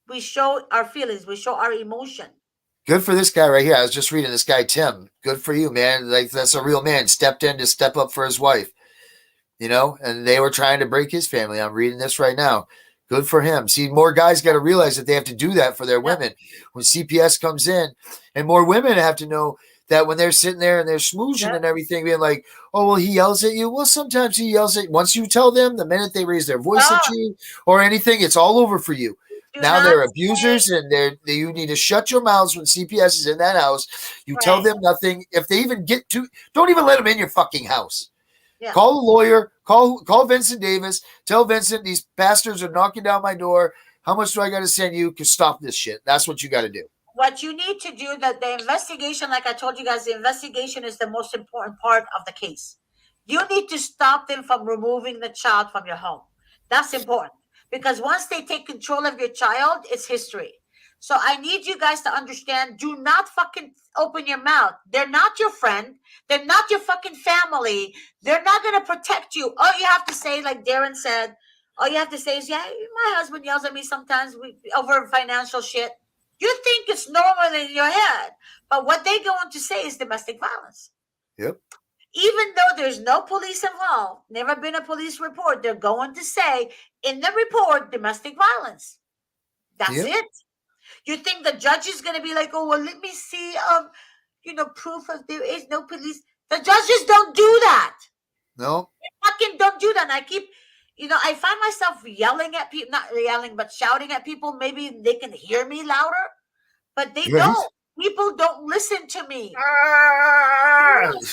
We show our feelings. We show our emotion. Good for this guy right here. I was just reading this guy, Tim. Good for you, man. Like, that's a real man. Stepped in to step up for his wife, and they were trying to break his family. I'm reading this right now. Good for him. See, more guys got to realize that they have to do that for their women. When CPS comes in, and more women have to know that when they're sitting there and they're smooching and everything, being like, oh, well, he yells at you. Well, sometimes he yells at you. Once you tell them, the minute they raise their voice at you or anything, it's all over for you. Now they're abusers, and you need to shut your mouths when CPS is in that house. You tell them nothing. If they even get to, don't even let them in your fucking house. Yeah. Call a lawyer. Call Vincent Davis. Tell Vincent these bastards are knocking down my door. How much do I got to send you to stop this shit? That's what you got to do. What you need to do, that the investigation, like I told you guys, the investigation is the most important part of the case. You need to stop them from removing the child from your home. That's important. Because once they take control of your child, it's history. So I need you guys to understand, do not fucking open your mouth. They're not your friend. They're not your fucking family. They're not going to protect you. All you have to say, like Darren said, all you have to say is, yeah, my husband yells at me sometimes over financial shit. You think it's normal in your head. But what they're going to say is domestic violence. Yep. Even though there's no police involved, never been a police report, they're going to say in the report, domestic violence. That's it. You think the judge is going to be like, oh, well, let me see, proof of there is no police. The judges don't do that. No. They fucking don't do that. And I keep, I find myself yelling at people, not yelling, but shouting at people. Maybe they can hear me louder, but they don't. People don't listen to me. Don't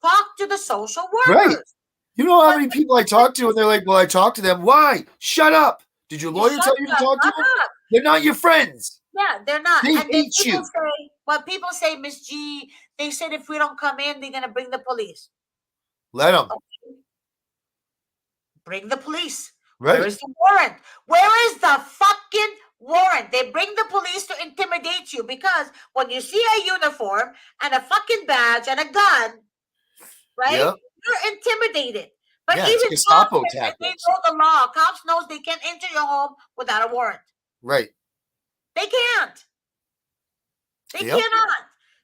talk to the social workers. Right. You know how many people I talk to, and they're like, well, I talk to them. Why? Shut up. Did your lawyer tell you to talk to them? They're not your friends. Yeah, they're not. They hate you. People say, Miss G, they said if we don't come in, they're going to bring the police. Let them. Okay. Bring the police. Right. Where is the warrant? Where is the fucking warrant? They bring the police to intimidate you, because when you see a uniform and a fucking badge and a gun, right? Yep. You're intimidated. But even Gestapo tactics. They know the law. Cops knows they can't enter your home without a warrant. Right. They can't. They cannot.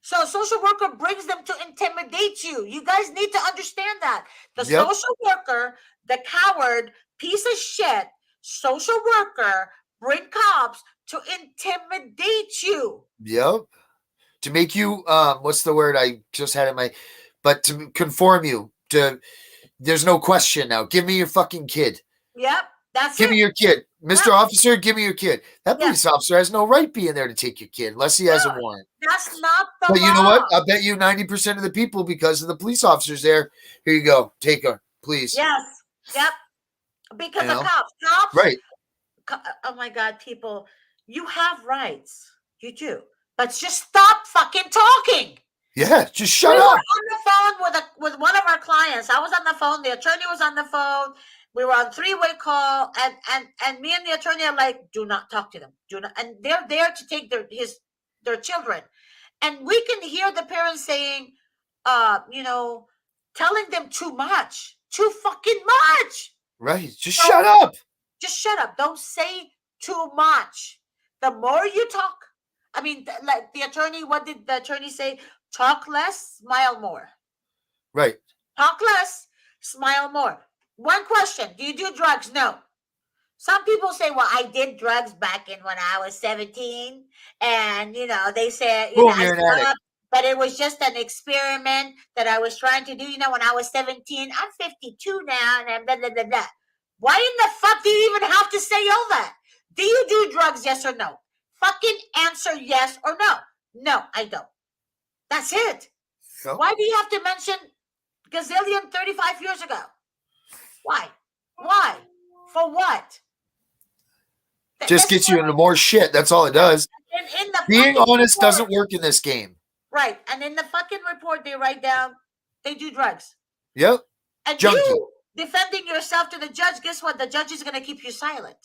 So a social worker brings them to intimidate you. You guys need to understand that. The social worker, the coward, piece of shit, social worker, bring cops to intimidate you. Yep. To make you, what's the word I just had in my, but to conform you to, there's no question now. Give me your fucking kid. Yep. That's Give me your kid. Mr. Officer, give me your kid. That police officer has no right being there to take your kid unless he has a warrant. That's not the But law. you know what? I bet you 90% of the people, because of the police officers there, here you go. Take her, please. Yes. Yep. Because of cops. Right. Oh my God, people, you have rights. You do. But just stop fucking talking. Yeah, just shut up. We were on the phone with one of our clients. I was on the phone. The attorney was on the phone. We were on 3-way call, and me and the attorney are like, do not talk to them. Do not. And they're there to take their children. And we can hear the parents saying, telling them too much. Too fucking much. Right. Just shut up. Just shut up. Don't say too much. The more you talk, like the attorney, what did the attorney say? Talk less, smile more. Right. Talk less, smile more. One question. Do you do drugs? No. Some people say, well, I did drugs back when I was 17. And, they said, I stopped, but it was just an experiment that I was trying to do, when I was 17. I'm 52 now, and blah, blah, blah, blah. Why in the fuck do you even have to say all that? Do you do drugs, yes or no? Fucking answer yes or no. No, I don't. That's it. So? Why do you have to mention gazillion 35 years ago? Why? Why? For what? Just gets you into more shit. That's all it does. Being honest doesn't work in this game. Right. And in the fucking report they write down, they do drugs. Yep. And you defending yourself to the judge, guess what? The judge is going to keep you silent.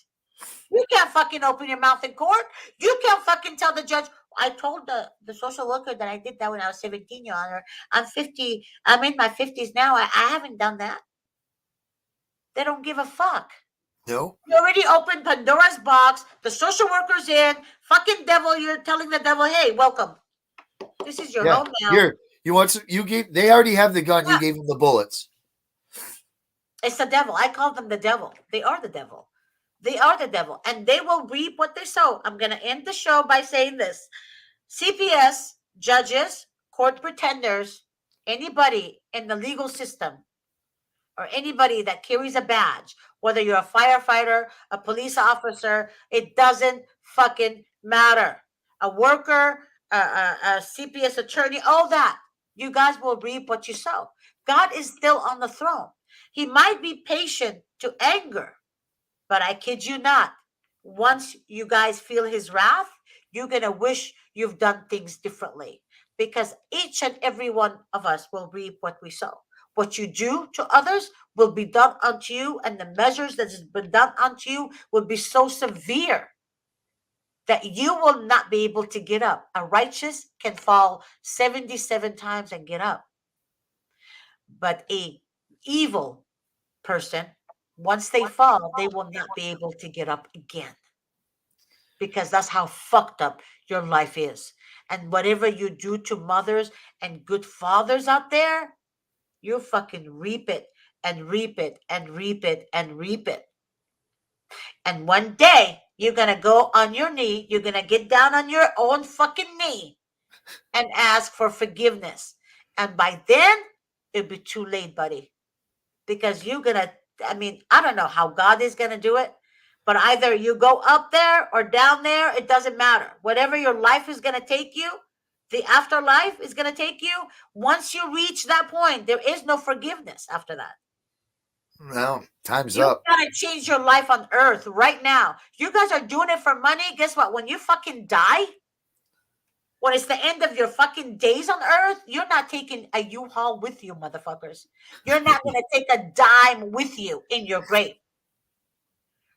You can't fucking open your mouth in court. You can't fucking tell the judge, I told the social worker that I did that when I was 17, Your Honor. I'm 50. I'm in my 50s now. I haven't done that. They don't give a fuck. No. You already opened Pandora's box. The social worker's in. Fucking devil, you're telling the devil, hey, welcome. This is your home now. Here, you want some? They already have the gun. Yeah. You gave them the bullets. It's the devil. I call them the devil. They are the devil. They are the devil. And they will reap what they sow. I'm going to end the show by saying this. CPS, judges, court pretenders, anybody in the legal system, or anybody that carries a badge, whether you're a firefighter, a police officer, it doesn't fucking matter. A worker, a CPS attorney, all that. You guys will reap what you sow. God is still on the throne. He might be patient to anger, but I kid you not. Once you guys feel his wrath, you're going to wish you've done things differently, because each and every one of us will reap what we sow. What you do to others will be done unto you, and the measures that has been done unto you will be so severe that you will not be able to get up. A righteous can fall 77 times and get up. But a evil person, once they fall, they will not be able to get up again. Because that's how fucked up your life is. And whatever you do to mothers and good fathers out there, you fucking reap it and reap it and reap it and reap it. And one day you're going to go on your knee. You're going to get down on your own fucking knee and ask for forgiveness. And by then it'll be too late, buddy. Because you're going to, I don't know how God is going to do it, but either you go up there or down there, it doesn't matter. Whatever your life is going to take you, the afterlife is going to take you. Once you reach that point, there is no forgiveness after that. Well, time's You up. gotta change your life on earth right now. You guys are doing it for money. Guess what? When you fucking die, when it's the end of your fucking days on earth, you're not taking a U-Haul with you, motherfuckers. You're not gonna take a dime with you in your grave.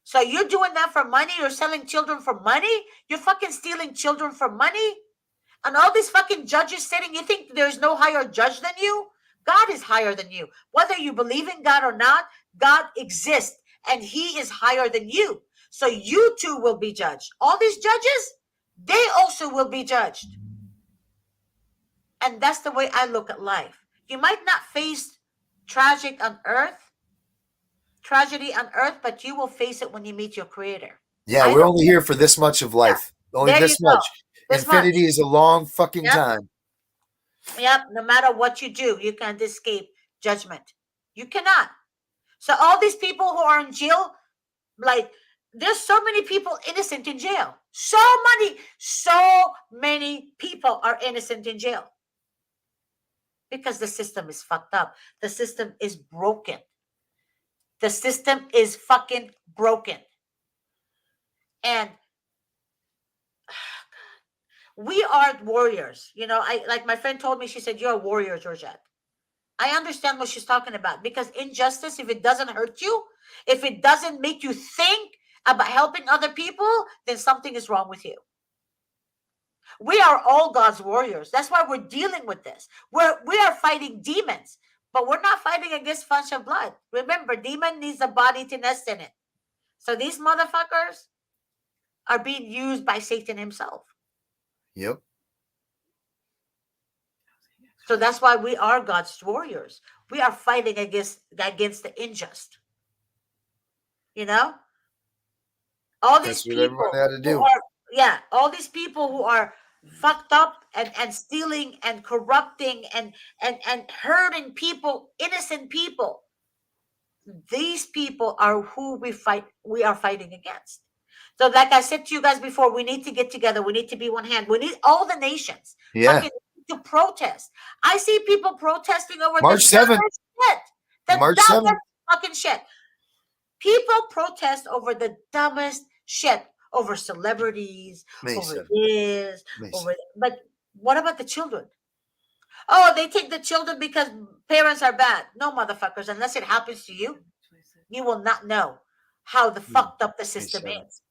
So you're doing that for money? You're selling children for money? You're fucking stealing children for money? And all these fucking judges sitting, you think there's no higher judge than you? God is higher than you. Whether you believe in God or not, God exists and he is higher than you. So you too will be judged. All these judges, they also will be judged. And that's the way I look at life. You might not face tragedy on earth, but you will face it when you meet your creator. Yeah, we're only here for this much of life. Yeah. Only this much. Infinity is a long fucking time. Yep, no matter what you do, you can't escape judgment. You cannot. So all these people who are in jail, like, there's so many people innocent in jail. So many people are innocent in jail. Because the system is fucked up. The system is broken. The system is fucking broken. And we are warriors. You know, like my friend told me, she said, you're a warrior, Georgette. I understand what she's talking about, because injustice, if it doesn't hurt you, if it doesn't make you think about helping other people, then something is wrong with you. We are all God's warriors. That's why we're dealing with this. We are fighting demons, but we're not fighting against flesh and blood. Remember, demon needs a body to nest in it. So these motherfuckers are being used by Satan himself. Yep. So that's why we are God's warriors. We are fighting against the unjust. You know? All these people all these people who are fucked up and stealing and corrupting and hurting people, innocent people. These people are who we are fighting against. So like I said to you guys before, we need to get together. We need to be one hand. We need all the nations to protest. I see people protesting over March 7th. March 7th. Fucking shit. People protest over the dumbest shit, over celebrities, over this, but what about the children? Oh, they take the children because parents are bad. No, motherfuckers, unless it happens to you, you will not know how fucked up the system is.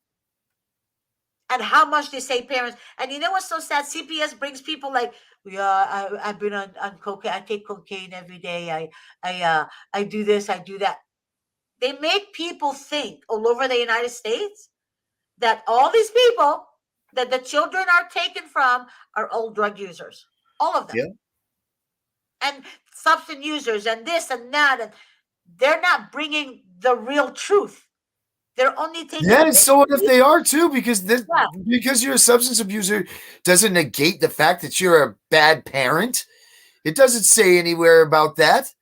And how much they say parents. And you know what's so sad? CPS brings people like, yeah, I've been on cocaine. I take cocaine every day. I do this, I do that. They make people think all over the United States that all these people that the children are taken from are all drug users. All of them. Yeah. And substance users and this and that. And they're not bringing the real truth. They're only taking. Yeah, and so what if they are too? Because because you're a substance abuser doesn't negate the fact that you're a bad parent. It doesn't say anywhere about that.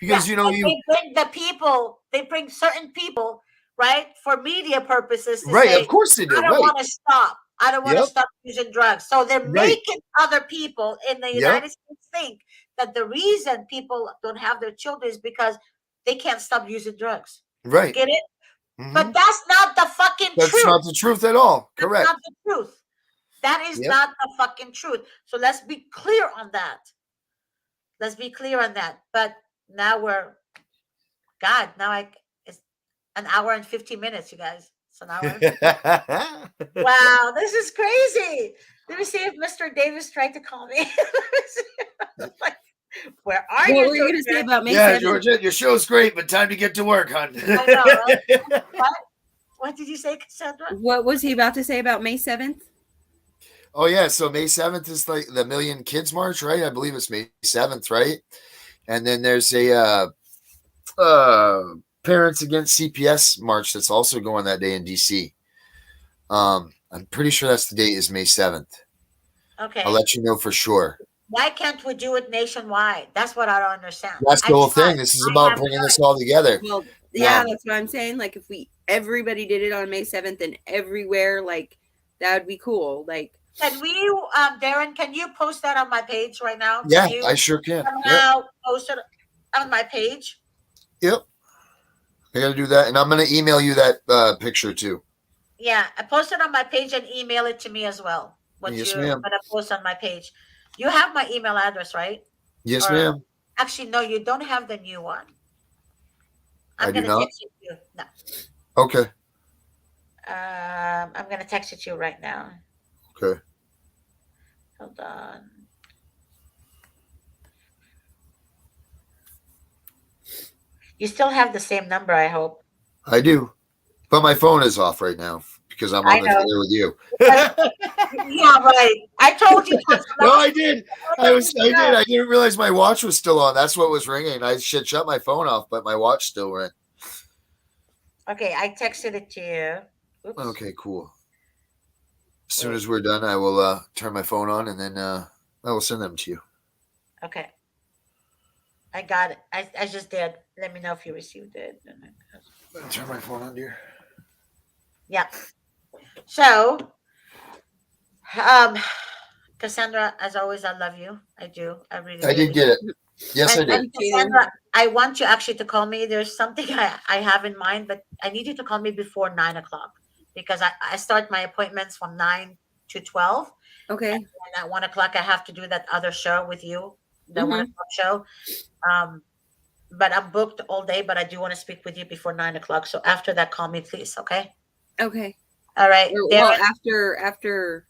Because they bring the people, they bring certain people, right, for media purposes. To say, of course they do. I don't want to stop. I don't want to stop using drugs. So they're making other people in the United States think that the reason people don't have their children is because they can't stop using drugs. Right. Get it? Mm-hmm. But that's not the fucking truth. That's not the truth at all. Correct. That's not the truth. That is not the fucking truth. So let's be clear on that. Let's be clear on that. But now it's an hour and 15 minutes, you guys. It's an hour. Wow, this is crazy. Let me see if Mr. Davis tried to call me. Where are you? What were you going to say about May 7th? Yeah, Georgette, your show's great, but time to get to work, hon. I know, right? What did you say, Cassandra? What was he about to say about May 7th? Oh, yeah. So May 7th is like the Million Kids March, right? I believe it's May 7th, right? And then there's a Parents Against CPS March that's also going that day in D.C. I'm pretty sure that's the date is May 7th. Okay. I'll let you know for sure. Why can't we do it nationwide? That's what I don't understand. That's the whole thing. This is about bringing this all together. Well, yeah, that's what I'm saying. Like, if everybody did it on May 7th and everywhere, like, that would be cool. Like, can we, Darren, can you post that on my page right now? Yeah, I sure can. Now post it on my page. Yep. I got to do that. And I'm going to email you that picture too. Yeah, I posted on my page and email it to me as well. Yes, you're ma'am. going to post on my page. You have my email address, right? Yes, ma'am. Actually, no, you don't have the new one. I do going to not. text it to you. No. Okay. I'm going to text it to you right now. Okay. Hold on. You still have the same number, I hope. I do. But my phone is off right now because I'm on the air with you. Yeah, right. I told you. No, I did. I did. I didn't realize my watch was still on. That's what was ringing. I should shut my phone off, but my watch still rang. Okay, I texted it to you. Oops. Okay, cool. As soon as we're done, I will turn my phone on and then I will send them to you. Okay. I got it. I just did. Let me know if you received it. Turn my phone on, dear. Yeah. So, Cassandra, as always, I love you. I do. I really. I did get it. Yes, I did. Cassandra, I want you actually to call me. There's something I have in mind, but I need you to call me before 9:00 because I start my appointments from 9 to 12. Okay. And at 1:00, I have to do that other show with you, the 1:00 show. But I'm booked all day, but I do want to speak with you before 9:00. So after that, call me, please. Okay. Okay. All right. Well, after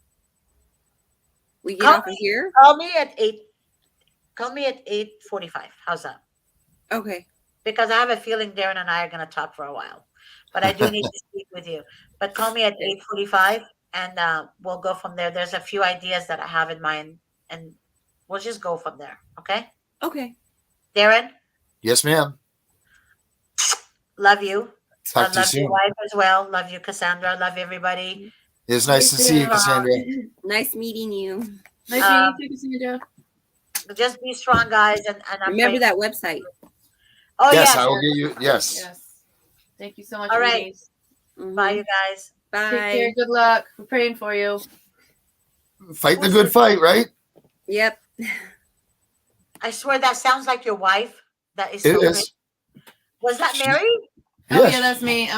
we get off of here, call me at 8. Call me at 8:45. How's that? Okay. Because I have a feeling Darren and I are going to talk for a while, but I do need to speak with you. But call me at 8:45, and we'll go from there. There's a few ideas that I have in mind, and we'll just go from there. Okay. Okay. Darren. Yes, ma'am. Love you. Talk to you love soon. your wife as well. Love you, Cassandra. Love everybody. It's nice to see you, Cassandra. Nice meeting you. Nice meeting you, Cassandra. Just be strong, guys, and remember that website. Oh yes, yes, I will get you. Yes. Yes. Thank you so much. All right. Bye, you guys. Bye. Take care. Good luck. We're praying for you. Fight the good fight, right? Yep. I swear that sounds like your wife. That is. It so is. Great. Was that Mary? Oh Yes. yeah, that's me.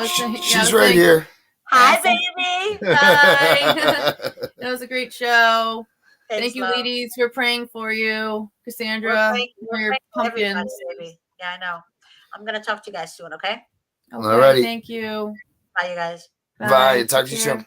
She's right here. Hi, baby. Hi. That was a great show. Thanks, Thank you, love. ladies. We're praying for you, Cassandra. We're your praying for everybody, pumpkins. baby. Yeah, I know. I'm gonna talk to you guys soon. Okay. Okay, Alrighty. thank you. Bye, you guys. Bye. Talk Take to you care. soon.